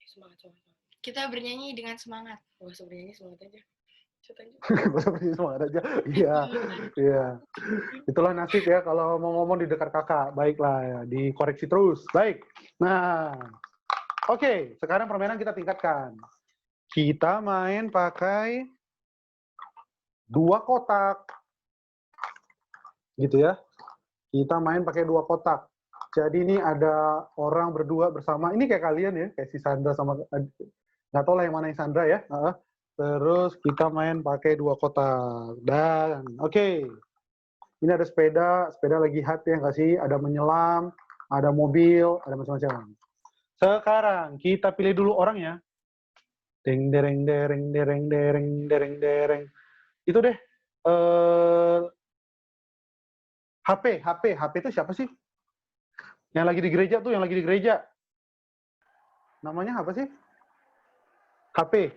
Semangat. Kita bernyanyi dengan semangat. Bernyanyi semangat aja. Semangat aja. Iya. Itulah nasib ya kalau mau ngomong di dekat kakak. Baiklah, ya. Dikoreksi terus. Baik. Nah, oke. Sekarang permainan kita tingkatkan. Kita main pakai 2 kotak. Gitu ya. Kita main pakai 2 kotak. Jadi ini ada orang berdua bersama. Ini kayak kalian ya, kayak si Sandra sama nggak tahu lah yang mana yang Sandra ya. Terus kita main pakai 2 kotak. Dan oke. Ini ada sepeda lagi hot ya nggak sih? Ada menyelam, ada mobil, ada macam-macam. Sekarang kita pilih dulu orangnya. Deng dereng dereng dereng dereng dereng dereng. Itu deh. HP itu siapa sih? Yang lagi di gereja tuh, yang lagi di gereja. Namanya apa sih? HP.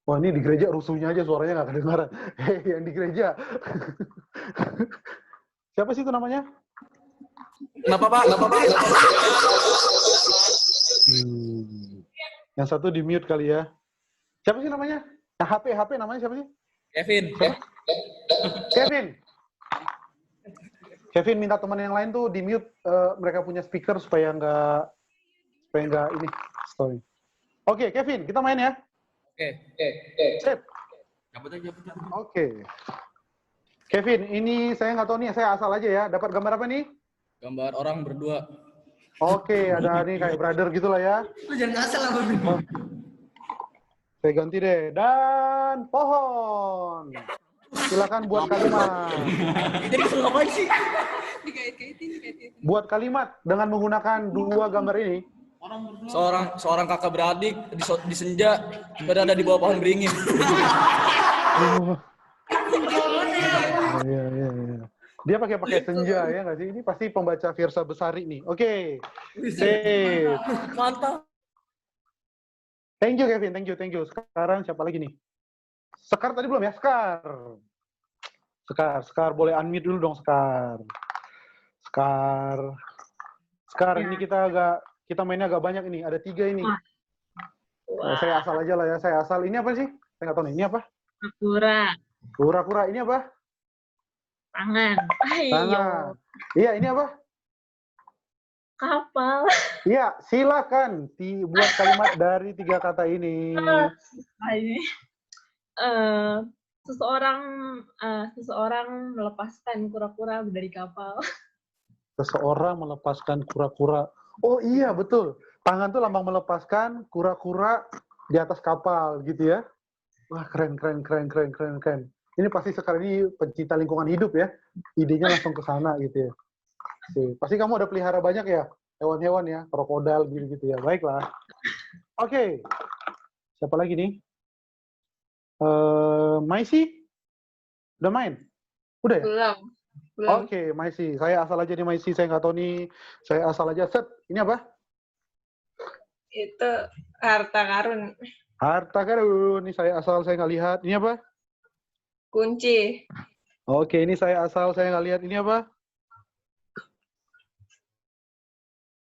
Wah, ini di gereja rusuhnya aja suaranya nggak kedengaran. Hei, yang di gereja. Siapa sih itu namanya? Nggak apa-apa, nggak apa-apa. Yang satu di mute kali ya. Siapa sih namanya? Nah, HP namanya siapa sih? Kevin. Kevin. Kevin minta teman yang lain tuh di mute, mereka punya speaker supaya nggak ini story. Oke, Kevin, kita main ya. Oke. Sip. Cabut aja. Oke. Kevin, ini saya nggak tahu nih, saya asal aja ya. Dapat gambar apa nih? Gambar orang berdua. Oke, ada nih kayak brother gitu lah ya. Lu jangan asal lah. Saya ganti deh. Dan pohon. Silakan buat kalimat. Jadi ngapain sih? Dikait-kaitin. Buat kalimat dengan menggunakan dua gambar ini. Seorang kakak beradik di senja berada di bawah pohon beringin. Iya. Dia pakai senja ya nggak sih? Ini pasti pembaca Firsa Besari nih. Oke. Sip. Mantap. Thank you Kevin, thank you. Sekarang siapa lagi nih? Sekar tadi belum ya? Sekar boleh unmute dulu dong Sekar. Sekar ini kita mainnya agak banyak ini. Ada 3 ini. Saya asal aja lah ya. Saya asal. Ini apa sih? Saya nggak tahu nih. Ini apa? Kura-kura. Ini apa? Tangan. Tangan. Iya, ini apa? Kapal. Iya, silakan buat kalimat dari 3 kata ini. Seseorang melepaskan kura-kura dari kapal. Seseorang melepaskan kura-kura. Oh iya, betul. Tangan tuh lambang melepaskan kura-kura di atas kapal gitu ya. Wah, keren. Ini pasti sekarang ini pencinta lingkungan hidup ya. Idenya langsung ke sana gitu ya. Pasti kamu ada pelihara banyak ya, hewan-hewan ya, krokodil gitu ya. Baiklah. Oke. Siapa lagi nih? Maisi? Udah main? Udah ya? Belum. Oke, Maisi. Saya asal aja nih Maisi, saya nggak tahu nih. Saya asal aja. Set. Ini apa? Itu harta karun. Harta karun. Ini saya asal, saya nggak lihat. Ini apa? Kunci. Oke, ini saya asal, saya nggak lihat. Ini apa?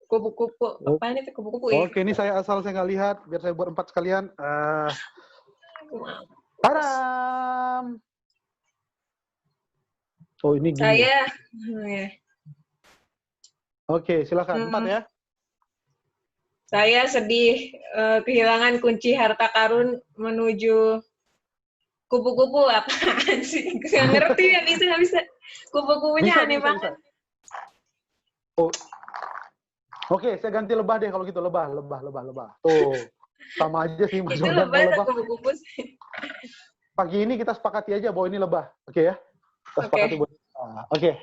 Kupu-kupu. Apaan itu kupu-kupu ya? Oke, ini saya asal, saya nggak lihat. Biar saya buat 4 sekalian. Taram! Oh, ini gini. Saya. Oke, silakan. 4 ya. Saya sedih kehilangan kunci harta karun menuju kupu-kupu. Apaan sih? Nggak ngerti ya, nggak bisa. Kupu-kupunya aneh banget. Oh. Oke, saya ganti lebah deh kalau gitu. Lebah. Tuh, sama aja sih Mas Itu Jordan. lebah atau kupu-kupu sih? Pagi ini kita sepakati aja bahwa ini lebah. Oke ya? Kita sepakati buat. Oke.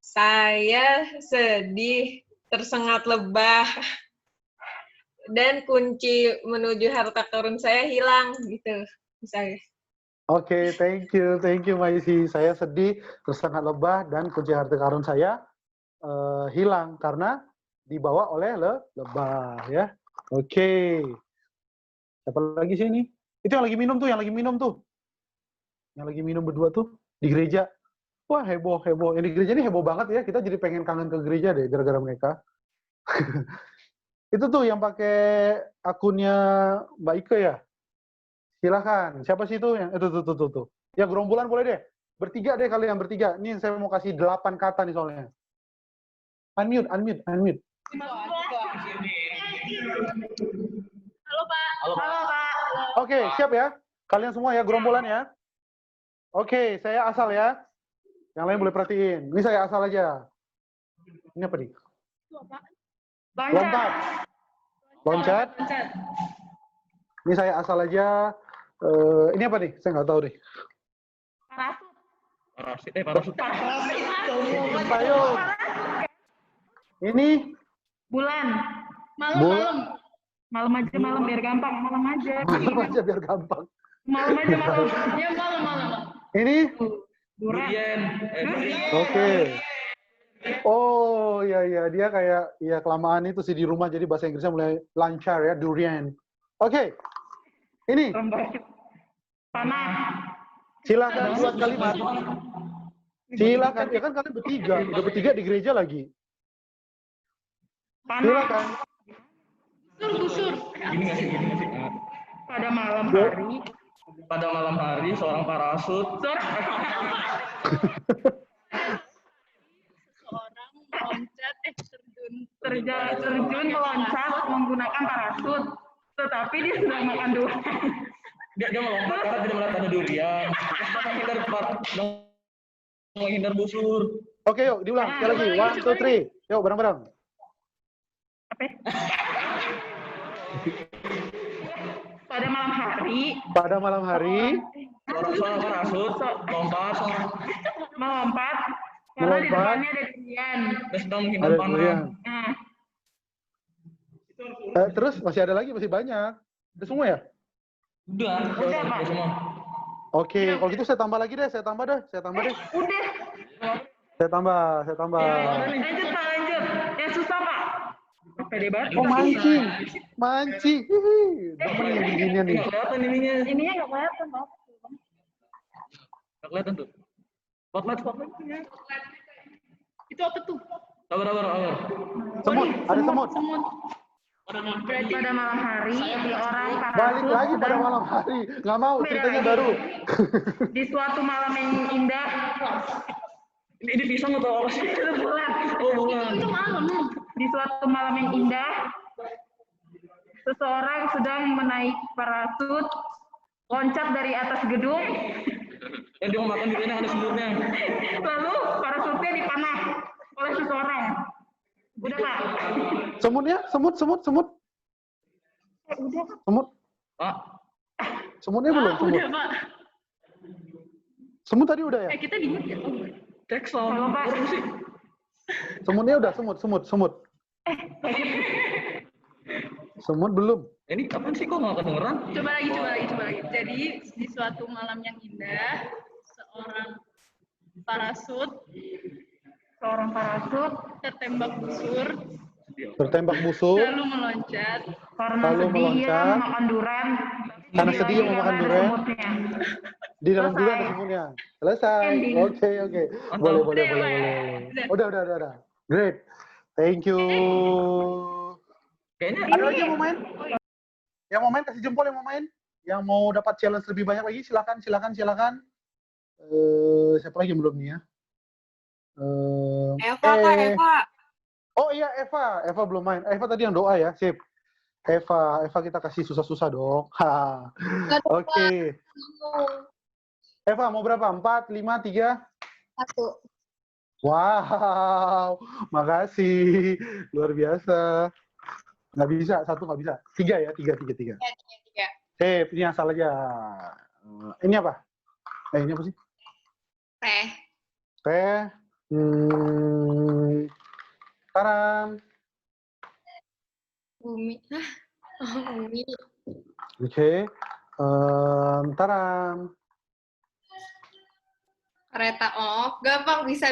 Saya sedih tersengat lebah dan kunci menuju harta karun saya hilang gitu misalnya. Oke, thank you Maisi. Saya sedih tersengat lebah dan kunci harta karun saya hilang karena dibawa oleh lebah ya. Oke. Siapa lagi sih ini? Itu yang lagi minum tuh. Yang lagi minum berdua tuh di gereja. Wah, heboh. Yang di gereja ini heboh banget ya. Kita jadi pengen kangen ke gereja deh gara-gara mereka. Itu tuh yang pakai akunnya Mbak Ike ya. Silakan. Siapa sih itu? Yang itu tuh. Ya gerombolan boleh deh. Bertiga deh kalian bertiga. Ini saya mau kasih 8 kata nih soalnya. Unmute. Halo, Pak. Oke, siap ya? Kalian semua ya gerombolan ya. Oke, saya asal ya. Yang lain boleh perhatiin. Ini saya asal aja. Ini apa nih? Loncat. Ini saya asal aja. Ini apa nih? Saya nggak tahu deh. Parasut. Ayo. Ini Bulan. Bulan. Malam aja biar gampang. Malam aja biar gampang. malam. Ya malam. Ini Durian. oke. Oh iya dia kayak ya kelamaan itu sih di rumah jadi bahasa Inggrisnya mulai lancar ya, durian. Oke. Ini Panah. silakan buat kalimat. Silakan ya kan kalian bertiga, udah bertiga di gereja lagi. Silakan. Busur. Gini nggak sih? Pada malam hari. Pada malam hari seorang parasut. Seorang meloncat terjun meloncat menggunakan parasut, tetapi dia sudah makan durian. Dia melompat karena tidak melihat ada durian. Menghindar busur. Oke, yuk diulang sekali lagi. 1, 2, 3. Yuk bareng-bareng. Pada malam hari. Seorang parasut melompat karena di depannya ada durian. Dan sedang menghindar panah. Terus masih ada lagi, masih banyak. Udah semua ya? Udah semua. Oke, kalau gitu saya tambah lagi deh, saya tambah deh. Udah. Saya tambah. Lanjut. Yang susah, Pak. Pede banget. Oh, mancing. Demen yang beginian nih. Nggak kelihatan ininya. Ininya nggak kelihatan, Pak. Nggak kelihatan tuh. Spotlight. Itu apa tuh? Sabar. Semut, ada semut. Berarti pada malam hari, orang parasut Balik lagi pada malam hari. Nggak mau, ceritanya baru. Di suatu malam yang indah. Ini pisang atau apa sih? Itu bulan. Itu malam. Di suatu malam yang indah, seseorang sedang menaiki parasut, loncat dari atas gedung. Dan dia mau makan durian ada semutnya. Lalu parasutnya dipanah oleh seseorang. Udah, Pak. Semutnya? Semut. Udah. Semut. Pak. Semutnya belum? Semut. Udah, Pak. Semut tadi udah ya? Kita di mute ya? Teks soal Pak. Semutnya udah, semut. Semut belum? Ini kapan sih kok nggak kedengeran? Coba lagi. Jadi di suatu malam yang indah, seorang parasut tertembak busur, lalu meloncat karena makan durian. Karena sedih mau makan durian. Di dalam durian ada semutnya. Selesai. Oke. Boleh. Udah. Great. Thank you. Kayaknya ada lagi yang mau main? Yang mau main kasih jempol yang mau main? Yang mau dapat challenge lebih banyak lagi silakan. Siapa lagi yang belum nih ya? Eva. Oh iya Eva belum main. Eva tadi yang doa ya, sip. Eva kita kasih susah-susah dong. Oke. Eva mau berapa? 4, 5, 3? 1. Wow, makasih. Luar biasa. Nggak bisa, 1 nggak bisa. 3 ya, 3. Ya, 3. Sip, ini asal aja. Ini apa? Ini apa sih? Teh. Taram. Bumi. Bumi. Oke. Taram. Kereta. Oh, gampang, bisa.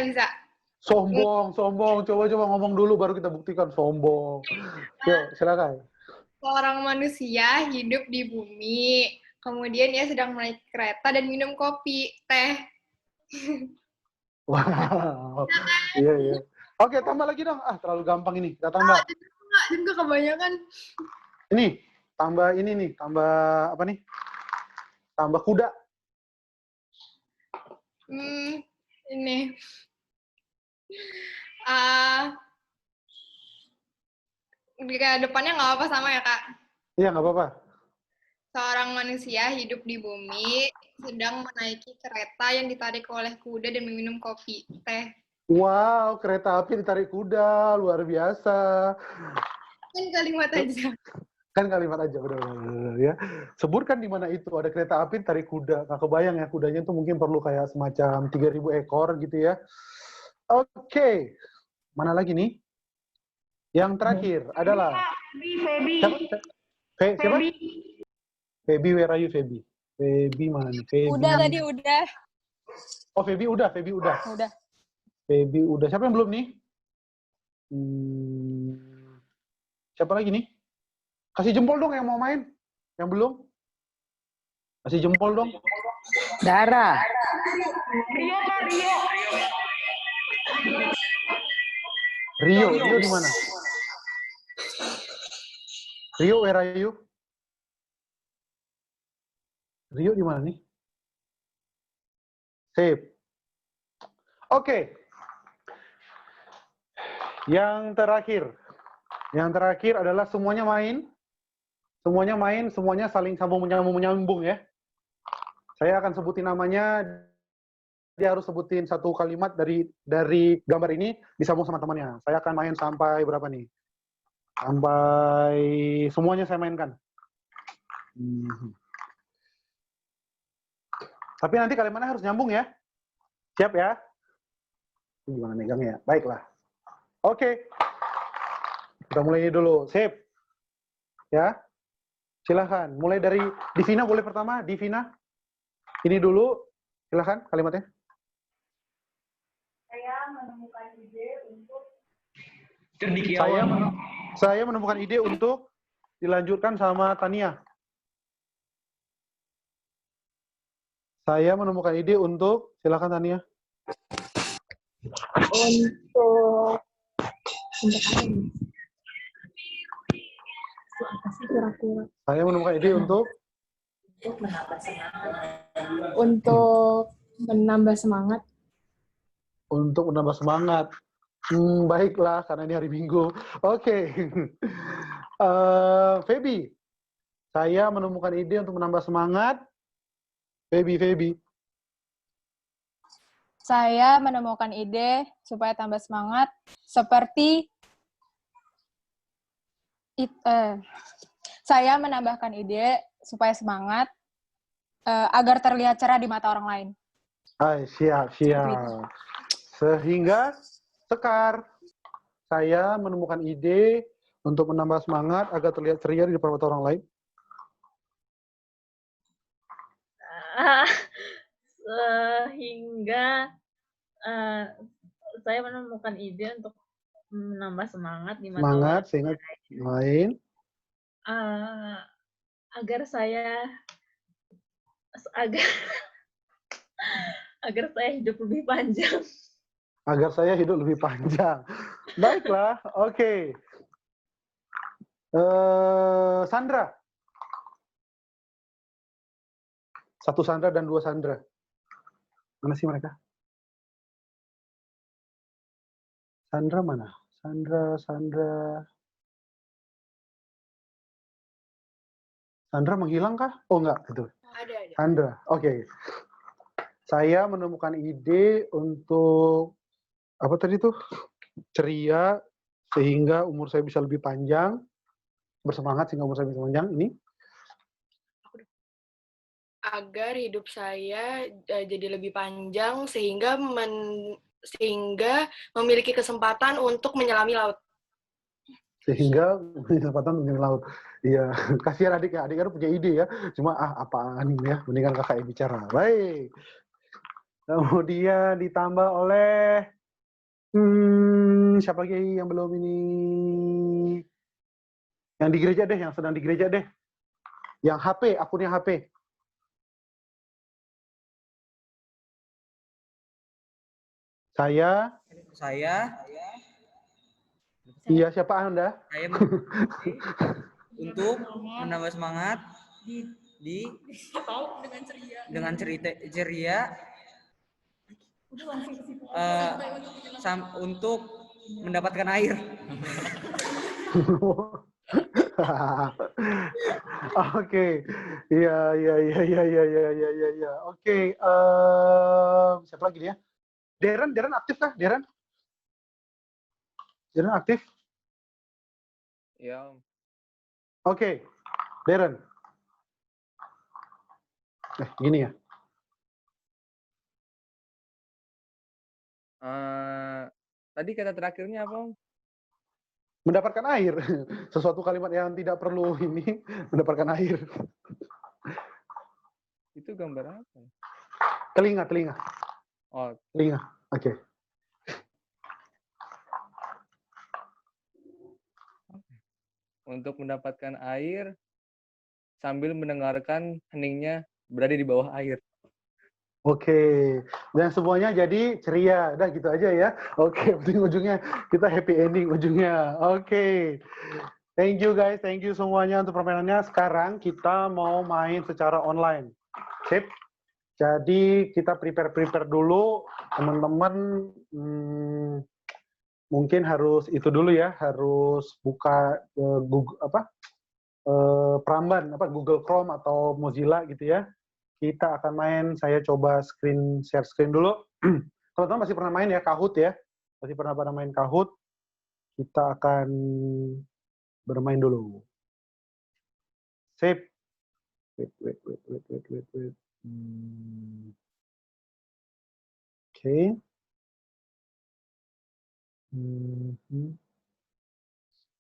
Sombong. Coba ngomong dulu baru kita buktikan sombong. Yuk, silakan. Seorang manusia hidup di bumi. Kemudian dia sedang naik kereta dan minum kopi, teh. Wow. Iya. Oke, tambah lagi dong. Terlalu gampang ini. Kita tambah. Juga kebanyakan. Ini, tambah ini nih. Tambah apa nih? Tambah kuda. Ini. Depannya nggak apa-apa sama ya, Kak? Iya, nggak apa-apa. Seorang manusia hidup di bumi, sedang menaiki kereta yang ditarik oleh kuda dan meminum kopi, teh. Wow, kereta api ditarik kuda, luar biasa. Kan kalimat aja. Kan kalimat aja, benar ya. Sebutkan di mana itu ada kereta api tarik kuda. Nggak kebayang ya, kudanya itu mungkin perlu kayak semacam 3.000 ekor gitu ya. Oke, mana lagi nih? Yang terakhir adalah siapa? Feby, where are you, Feby? Feby mana nih? Feby. Udah tadi, udah. Oh, Feby udah. Udah. Feby udah. Siapa yang belum nih? Siapa lagi nih? Kasih jempol dong yang mau main. Yang belum? Kasih jempol dong. Dara. Rio di mana? Rio, where are you? Rio di mana nih? Sip. Oke. Yang terakhir adalah semuanya main. Semuanya saling menyambung ya. Saya akan sebutin namanya, dia harus sebutin satu kalimat dari gambar ini, disambung sama temannya. Saya akan main sampai berapa nih? Sampai semuanya saya mainkan. Tapi nanti kalimatnya harus nyambung ya. Siap ya? Gimana megangnya ya? Baiklah. Oke. Kita mulai dulu. Sip. Ya. Silahkan. Mulai dari Divina boleh pertama. Divina. Ini dulu. Silahkan kalimatnya. Saya menemukan ide untuk dilanjutkan sama Tania. Saya menemukan ide untuk, silakan Tania. Untuk apa nih? Apa sih kira-kira? Saya menemukan ide untuk menambah semangat. Untuk menambah semangat. Baiklah, karena ini hari Minggu. Oke. Feby, saya menemukan ide untuk menambah semangat. Feby. Saya menemukan ide supaya tambah semangat seperti saya menambahkan ide supaya semangat agar terlihat cerah di mata orang lain. Siap. Sehingga Sekar, saya menemukan ide untuk menambah semangat agar terlihat ceria di depan mata orang lain. Sehingga saya menemukan ide untuk menambah semangat di mata orang sehingga lain. Agar saya hidup lebih panjang. Agar saya hidup lebih panjang. Baiklah, oke. Sandra. 1 Sandra dan 2 Sandra. Mana sih mereka? Sandra mana? Sandra. Sandra menghilang kah? Oh enggak, gitu. Ada. Sandra, oke. Saya menemukan ide untuk apa tadi tuh? Ceria sehingga umur saya bisa lebih panjang. Bersemangat sehingga umur saya bisa panjang. Ini agar hidup saya jadi lebih panjang sehingga memiliki kesempatan untuk menyelami laut. Sehingga kesempatan menyelami laut. Iya, kasihan adik ya. Adik kan punya ide ya. Cuma apaan ya? Mendingan kakak yang bicara. Baik. Kemudian ditambah oleh siapa lagi yang belum ini? Yang di gereja deh, yang sedang di gereja deh. Yang HP, akunnya HP. Saya. Iya, siapa Anda? Saya untuk menambah semangat dengan ceria untuk mendapatkan air. Oke, iya. Oke, siapa lagi dia? Darren aktif kah? Darren aktif? Ya. Oke, Darren. Gini ya. Tadi kata terakhirnya apa, Om? Mendapatkan air. Sesuatu kalimat yang tidak perlu ini, mendapatkan air. Itu gambar apa? Telinga. Oh, Telinga. Oke. untuk mendapatkan air sambil mendengarkan heningnya berada di bawah air. Oke. Dan semuanya jadi ceria. Udah gitu aja ya. Oke, penting ujungnya kita happy ending ujungnya. Oke. Thank you guys, thank you semuanya untuk permainannya. Sekarang kita mau main secara online. Sip. Jadi kita prepare dulu, teman-teman. Mungkin harus itu dulu ya, harus buka Google Pramban, Google Chrome atau Mozilla gitu ya. Kita akan main. Saya coba share screen dulu. Teman-teman masih pernah main ya Kahoot ya? Masih pernah main Kahoot? Kita akan bermain dulu. Sip. Wait. Oke.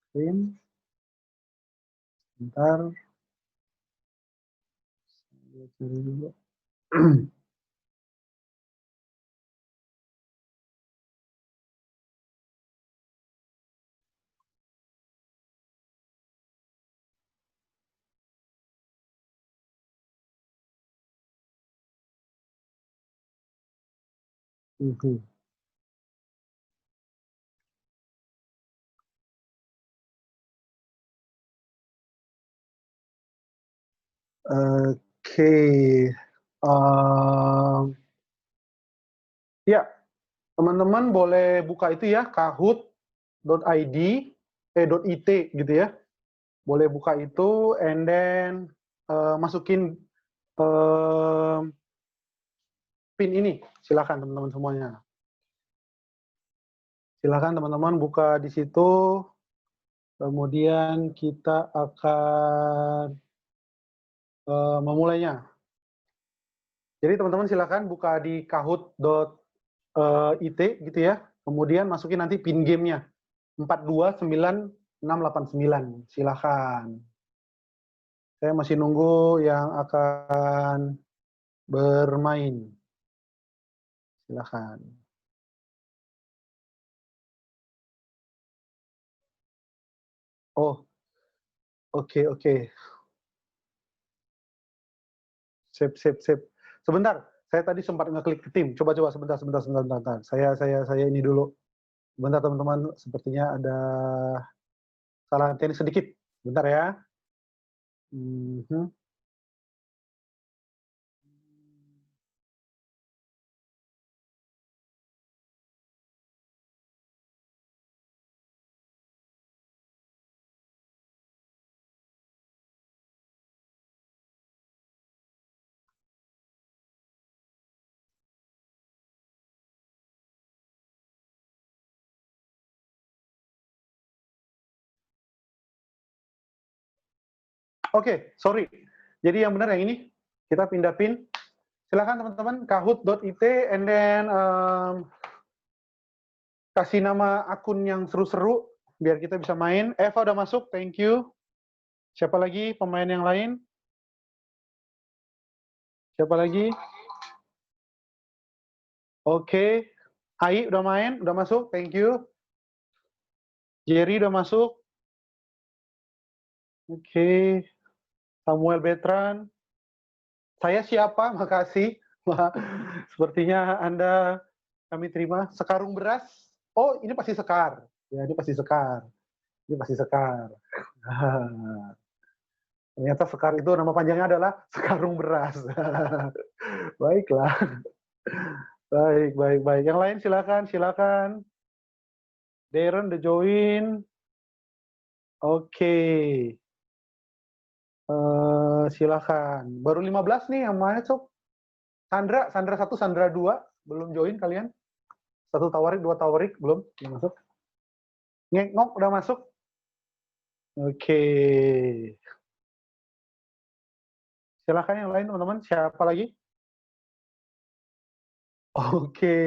Screen. Bentar. Saya cari dulu. Oke. Ya, teman-teman boleh buka itu ya, kahoot.id, .it gitu ya. Boleh buka itu, and then masukin pin ini. Silakan teman-teman semuanya. Silakan teman-teman buka di situ. Kemudian kita akan memulainya. Jadi teman-teman silakan buka di kahoot.it gitu ya. Kemudian masukin nanti pin gamenya 429689. Silakan. Saya masih nunggu yang akan bermain. Silakan. Oh, oke. Sip. Sebentar, saya tadi sempat ngeklik ke tim. Coba sebentar. Saya ini dulu. Sebentar teman-teman, sepertinya ada salah teknis sedikit. Bentar ya. Oke, sorry. Jadi yang benar yang ini. Kita pindah pin. Silakan teman-teman, kahoot.it, and then kasih nama akun yang seru-seru, biar kita bisa main. Eva udah masuk, thank you. Siapa lagi pemain yang lain? Siapa lagi? Oke. Ai udah main, udah masuk, thank you. Jerry udah masuk. Oke. Samuel Betran. Saya siapa? Makasih. Sepertinya Anda kami terima. Sekarung beras. Oh, ini pasti Sekar. Ya, ini pasti Sekar. Ternyata Sekar itu nama panjangnya adalah Sekarung Beras. Baiklah. Baik. Yang lain silakan. Darren udah join. Oke. Silakan. Baru 15 nih yang masuk. Sandra 1, Sandra 2. Belum join kalian? 1 Tawarik, 2 Tawarik belum masuk. Ngekngok udah masuk. Oke. Silakan yang lain teman-teman, siapa lagi? Oke,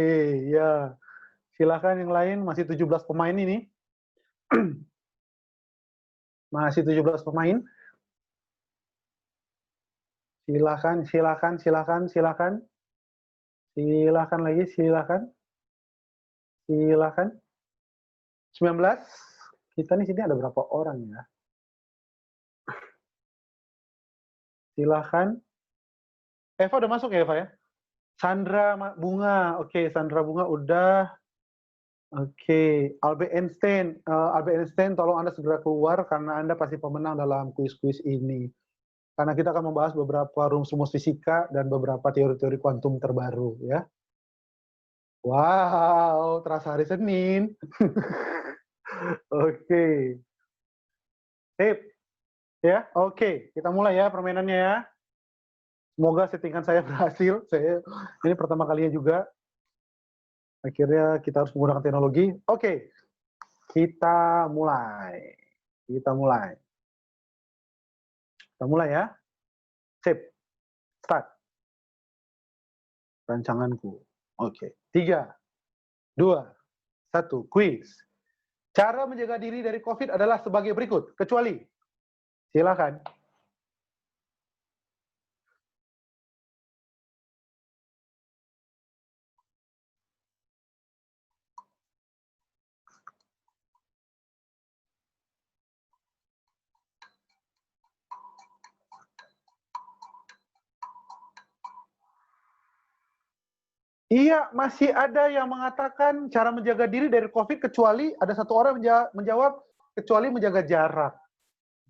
ya. Silakan yang lain, masih 17 pemain ini. Masih 17 pemain. Silakan, silakan, silakan, silakan. Silakan lagi, silakan. Silakan. 19. Kita di sini ada berapa orang ya? Silakan. Eva udah masuk ya, Eva ya? Sandra Bunga. Oke, Sandra Bunga udah. Oke, Albert Einstein. Albert Einstein, tolong Anda segera keluar karena Anda pasti pemenang dalam kuis-kuis ini. Karena kita akan membahas beberapa rumus-rumus fisika dan beberapa teori-teori kuantum terbaru ya. Wow, terasa hari Senin. Oke. Sip. Ya, oke. Kita mulai ya permainannya ya. Semoga settingan saya berhasil. Ini pertama kalinya juga. Akhirnya kita harus menggunakan teknologi. Oke. Kita mulai. Kita mulai. Kita mulai ya. Sip. Start. Rancanganku. Oke. 3, 2, 1. Quiz. Cara menjaga diri dari COVID adalah sebagai berikut. Kecuali. Silakan. Iya, masih ada yang mengatakan cara menjaga diri dari COVID kecuali ada satu orang menjawab kecuali menjaga jarak.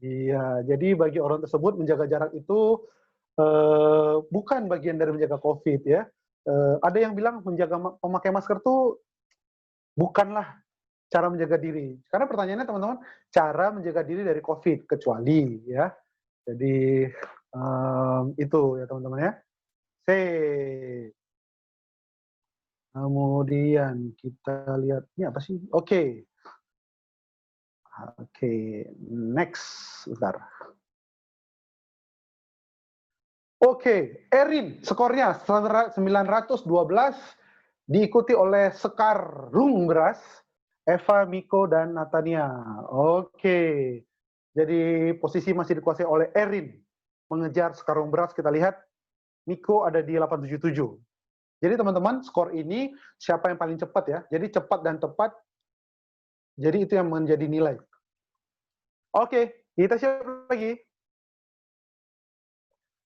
Iya, jadi bagi orang tersebut menjaga jarak itu bukan bagian dari menjaga COVID ya. Ada yang bilang memakai masker itu bukanlah cara menjaga diri. Karena pertanyaannya teman-teman, cara menjaga diri dari COVID kecuali ya. Jadi itu ya teman-teman ya. Kemudian kita lihat, ini apa sih? Oke. Oke, next. Bentar. Oke, Erin, skornya 912, diikuti oleh Sekar Lungberas, Eva, Miko, dan Natania. Oke, jadi posisi masih dikuasai oleh Erin, mengejar Sekar Lungberas. Kita lihat, Miko ada di 877. Jadi teman-teman, skor ini siapa yang paling cepat ya. Jadi cepat dan tepat, jadi itu yang menjadi nilai. Oke, kita siap lagi.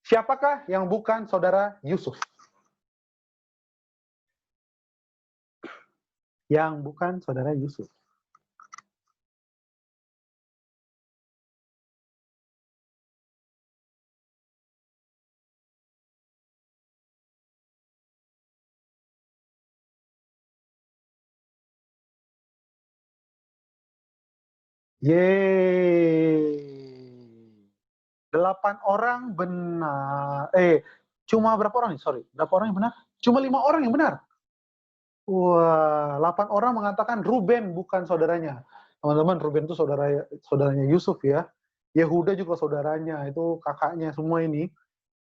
Siapakah yang bukan saudara Yusuf? Yang bukan saudara Yusuf. Yeay. 8 orang benar. Cuma berapa orang nih? Sorry, berapa orang yang benar? Cuma 5 orang yang benar. Wah, 8 orang mengatakan Ruben bukan saudaranya. Teman-teman, Ruben itu saudaranya Yusuf ya. Yehuda juga saudaranya, itu kakaknya semua ini.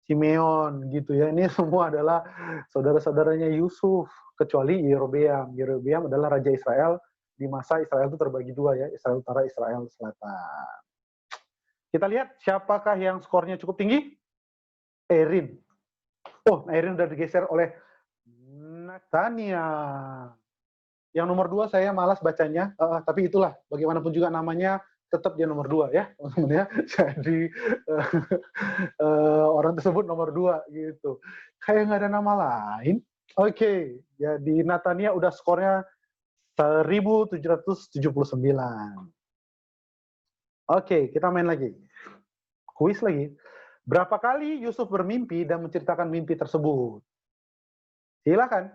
Simeon gitu ya. Ini semua adalah saudara-saudaranya Yusuf, kecuali Yerobeam. Yerobeam adalah raja Israel di masa Israel itu terbagi dua ya, Israel Utara, Israel Selatan. Kita lihat siapakah yang skornya cukup tinggi? Erin. Oh, Erin udah digeser oleh Natania. Yang nomor 2 saya malas bacanya, tapi itulah bagaimanapun juga namanya tetap dia nomor 2 ya, teman-teman ya. Jadi orang tersebut nomor 2 gitu. Kayak nggak ada nama lain. Oke, jadi Natania udah skornya 1779. Oke, kita main lagi. Kuis lagi. Berapa kali Yusuf bermimpi dan menceritakan mimpi tersebut? Silakan.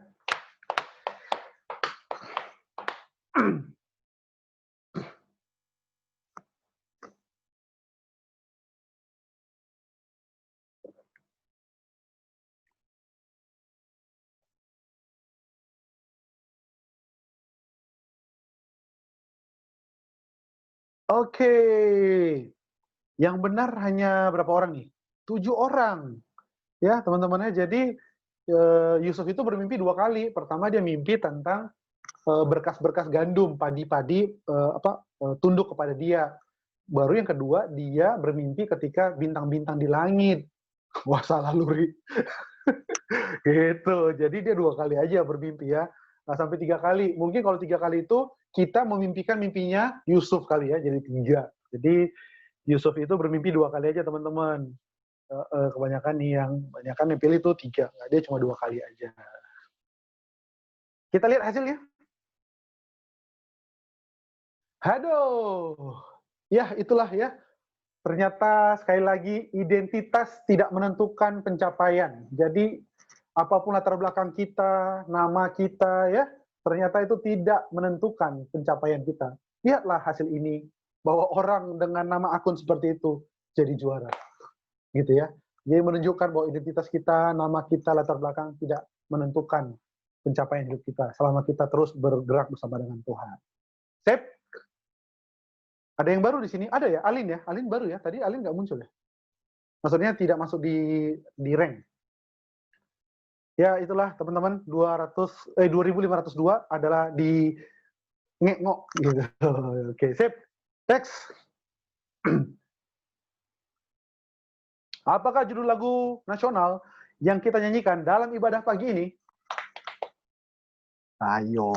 Oke. Yang benar hanya berapa orang nih? 7 orang. Ya, teman-temannya. Jadi Yusuf itu bermimpi 2 kali. Pertama dia mimpi tentang berkas-berkas gandum, padi-padi tunduk kepada dia. Baru yang kedua dia bermimpi ketika bintang-bintang di langit. Wah, salah luri. Gitu. Jadi dia 2 kali aja bermimpi ya. Nah, sampai 3 kali. Mungkin kalau 3 kali itu kita memimpikan mimpinya Yusuf kali ya, jadi 3. Jadi Yusuf itu bermimpi 2 kali aja teman-teman. Kebanyakan yang pilih itu 3. Nah, dia cuma 2 kali aja. Kita lihat hasilnya. Aduh. Ya, itulah ya. Ternyata sekali lagi identitas tidak menentukan pencapaian. Jadi apapun latar belakang kita, nama kita ya, ternyata itu tidak menentukan pencapaian kita. Lihatlah hasil ini bahwa orang dengan nama akun seperti itu jadi juara. Gitu ya. Jadi menunjukkan bahwa identitas kita, nama kita, latar belakang tidak menentukan pencapaian hidup kita selama kita terus bergerak bersama dengan Tuhan. Sip. Ada yang baru di sini? Ada ya? Alin ya? Alin baru ya? Tadi Alin nggak muncul ya? Maksudnya tidak masuk di rank. Ya, itulah teman-teman, 2502 adalah di ngek-ngok gitu. Oke, sip. Next. Apakah judul lagu nasional yang kita nyanyikan dalam ibadah pagi ini? Ayo.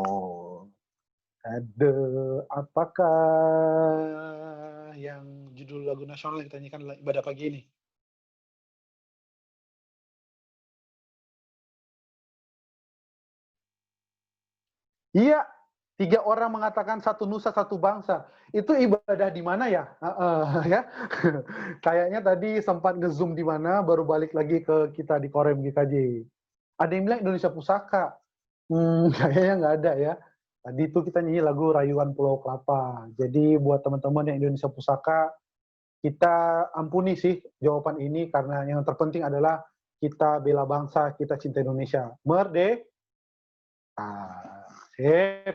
Apakah yang judul lagu nasional yang kita nyanyikan dalam ibadah pagi ini? Iya, 3 orang mengatakan satu nusa satu bangsa. Itu ibadah di mana ya? Ya. Kayaknya tadi sempat nge-zoom di mana, baru balik lagi ke kita di Korem GKJ. Ada yang bilang Indonesia Pusaka. Kayaknya nggak ada ya. Tadi itu kita nyanyi lagu Rayuan Pulau Kelapa. Jadi buat teman-teman yang Indonesia Pusaka, kita ampuni sih jawaban ini karena yang terpenting adalah kita bela bangsa, kita cinta Indonesia. Merdeka. Sip.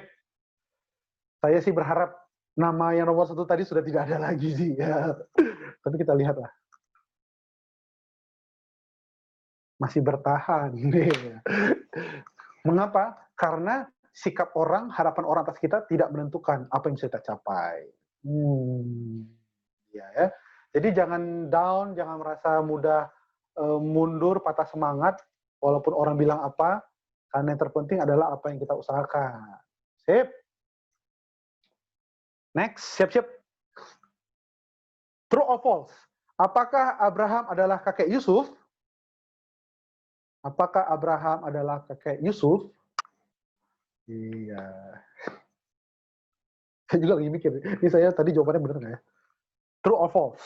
Saya sih berharap nama yang nomor 1 tadi sudah tidak ada lagi sih ya. Tapi kita lihat lah. Masih bertahan. Mengapa? Karena sikap orang, harapan orang atas kita tidak menentukan apa yang bisa kita capai. Ya. Jadi jangan down, jangan merasa mudah mundur, patah semangat, walaupun orang bilang apa, karena yang terpenting adalah apa yang kita usahakan. Sip. Next, siap-siap. True or false? Apakah Abraham adalah kakek Yusuf? Apakah Abraham adalah kakek Yusuf? Iya. Saya juga lagi mikir. Ini saya tadi jawabannya benar nggak ya? True or false?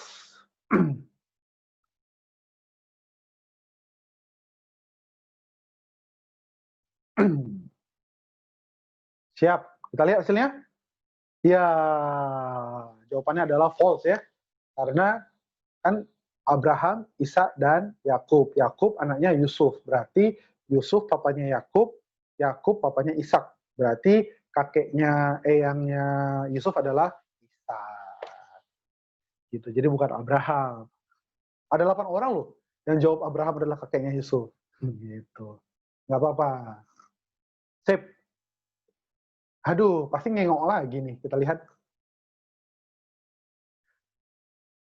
Siap. Kita lihat hasilnya. Ya, jawabannya adalah false ya. Karena kan Abraham, Ishak, dan Yakub. Yakub anaknya Yusuf. Berarti Yusuf papanya Yakub, Yakub papanya Ishak. Berarti kakeknya, eyangnya Yusuf adalah Ishak. Gitu. Jadi bukan Abraham. Ada 8 orang loh yang jawab Abraham adalah kakeknya Yusuf. Gitu. Nggak apa-apa. Sip. Aduh, pasti ngengok lagi nih. Kita lihat.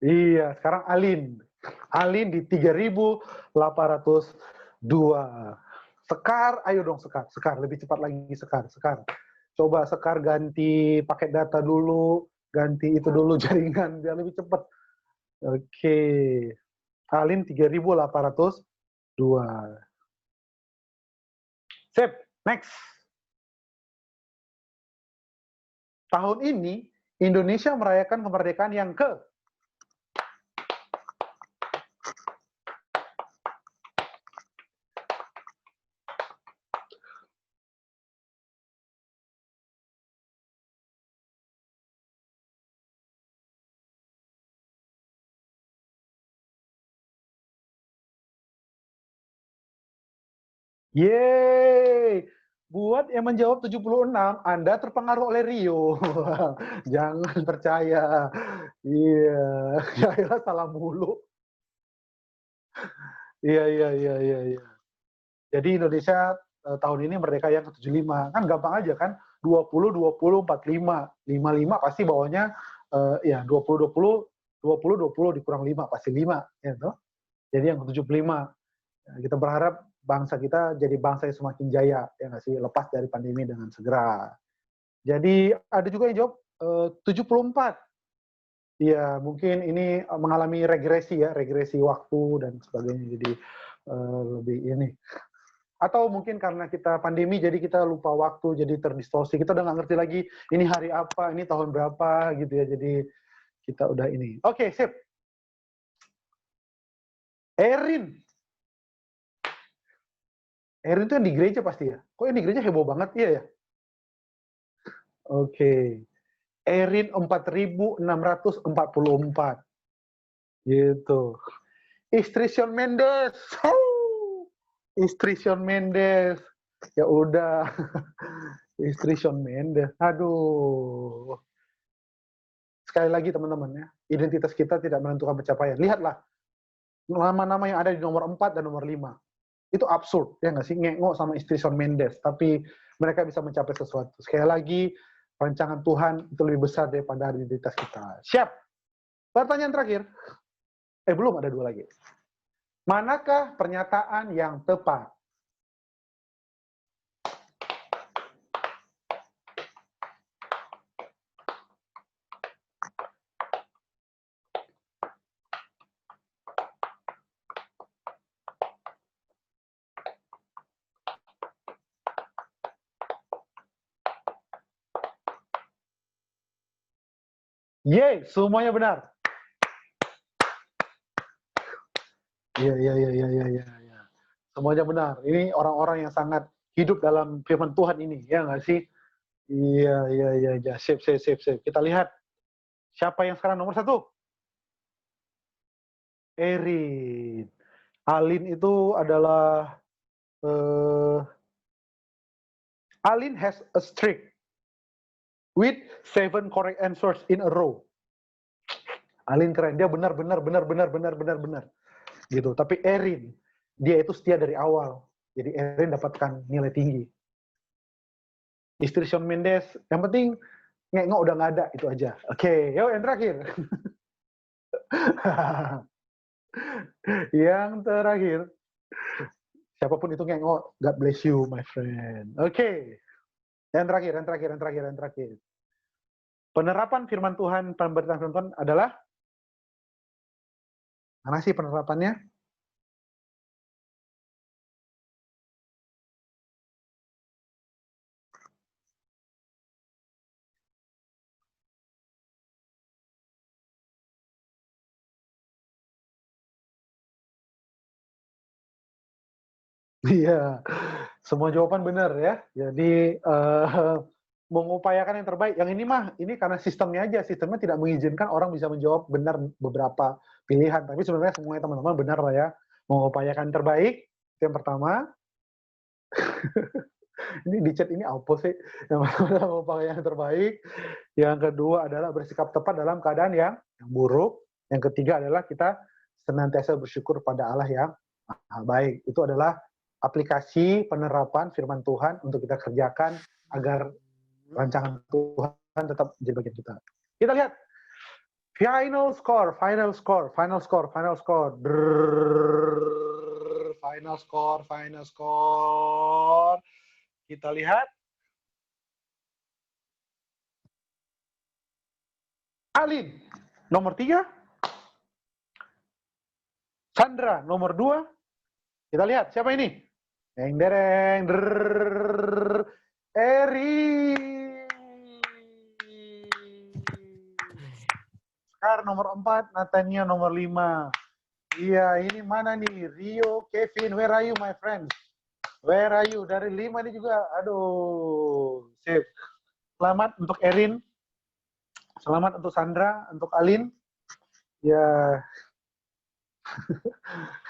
Iya, sekarang Alin. Alin di 3.802. Sekar, ayo dong Sekar. Sekar, lebih cepat lagi Sekar. Sekar. Coba Sekar ganti paket data dulu, ganti itu dulu jaringan, biar lebih cepat. Oke. Alin 3.802. Sip, next. Tahun ini, Indonesia merayakan kemerdekaan yang ke Yeay, Buat yang menjawab 76, Anda terpengaruh oleh Rio. Jangan percaya. Iya, ya salah mulu. Iya. Jadi Indonesia tahun ini merdeka yang ke-75. Kan gampang aja kan? 20, 20, 45. 55 pasti bawahnya ya 20, 20, 20, 20 dikurang 5 pasti 5. Ya, toh? Jadi yang ke-75. Kita berharap bangsa kita jadi bangsa yang semakin jaya, ya nggak sih, lepas dari pandemi dengan segera. Jadi ada juga yang jawab 74. Ya mungkin ini mengalami regresi waktu dan sebagainya, jadi lebih ini. Atau mungkin karena kita pandemi, jadi kita lupa waktu, jadi terdistorsi. Kita udah nggak ngerti lagi ini hari apa, ini tahun berapa, gitu ya. Jadi kita udah ini. Oke, sip. Erin itu yang di gereja pasti ya? Kok yang di gereja heboh banget? Iya ya? Oke. Erin 4644. Gitu. Istri Shawn Mendes. Istri Shawn Mendes. Ya udah. Istri Shawn Mendes. Aduh. Sekali lagi teman-teman ya, identitas kita tidak menentukan pencapaian. Lihatlah nama-nama yang ada di nomor 4 dan nomor 5. Itu absurd, ya nggak sih? Ngengok sama istri Shawn Mendes, tapi mereka bisa mencapai sesuatu. Sekali lagi, rancangan Tuhan itu lebih besar daripada identitas kita. Siap? Pertanyaan terakhir. Belum, ada 2 lagi. Manakah pernyataan yang tepat? Yeay, semuanya benar. Iya. Semuanya benar. Ini orang-orang yang sangat hidup dalam firman Tuhan ini, ya nggak sih? Iya. Sip. Kita lihat. Siapa yang sekarang nomor 1? Erin. Alin itu adalah Alin has a streak with 7 correct answers in a row. Alin keren, dia benar. Gitu. Tapi Erin, dia itu setia dari awal. Jadi Erin dapatkan nilai tinggi. Istri Shawn Mendes, yang penting ngengok udah nggak ada, itu aja. Oke, yuk yang terakhir. Yang terakhir. Siapapun itu ngengok, God bless you, my friend. Oke. Yang terakhir. Penerapan firman Tuhan, pemberitaan firman Tuhan adalah, mana sih penerapannya? Iya, semua jawaban benar ya. Jadi mengupayakan yang terbaik. Yang ini mah, ini karena sistemnya aja. Sistemnya tidak mengizinkan orang bisa menjawab benar beberapa pilihan. Tapi sebenarnya semuanya teman-teman benar lah ya. Mengupayakan yang terbaik, itu yang pertama. Ini di chat ini apa sih? Yang pertama mengupayakan yang terbaik. Yang kedua adalah bersikap tepat dalam keadaan yang buruk. Yang ketiga adalah kita senantiasa bersyukur pada Allah yang baik. Itu adalah aplikasi penerapan firman Tuhan untuk kita kerjakan agar rancangan Tuhan tetap menjadi bagian kita. Kita lihat final score. Final score. Kita lihat. Alin nomor 3. Sandra nomor 2. Kita lihat siapa ini? Dereng. Eri. Sekar nomor 4, Natania nomor 5. Iya, ini mana nih? Rio, Kevin, where are you my friends? Where are you? Dari 5 ini juga, aduh. Sip. Selamat untuk Erin. Selamat untuk Sandra, untuk Alin. Ya.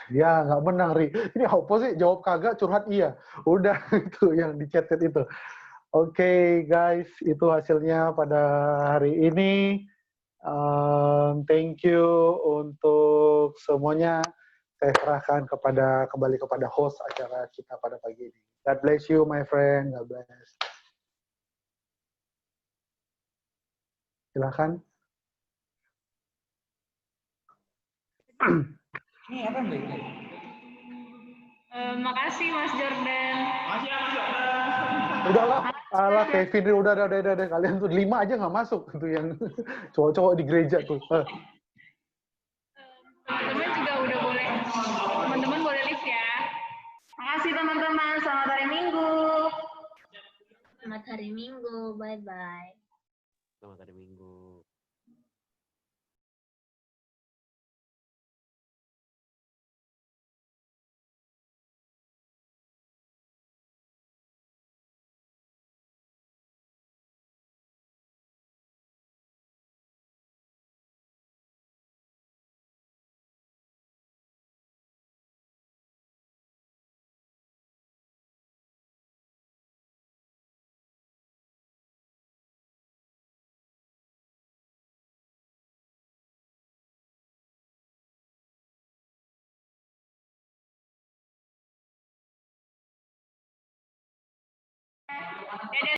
Ya, nggak menang, Ri. Ini apa sih? Jawab kagak, curhat iya. Udah, itu yang di chat itu. Oke, guys. Itu hasilnya pada hari ini. Thank you untuk semuanya. Saya serahkan kembali kepada host acara kita pada pagi ini. God bless you, my friend. God bless. Silakan. Ini apa Mbak? Makasih Mas Jordan. Makasih ya Mas Jordan. Udahlah, alah Kevin, udah. Kalian tuh 5 aja nggak masuk tuh yang cowok-cowok di gereja tuh. Teman-teman juga udah boleh, teman-teman boleh live ya. Makasih teman-teman, selamat hari Minggu. Selamat hari Minggu, bye-bye. Selamat hari Minggu. Dadah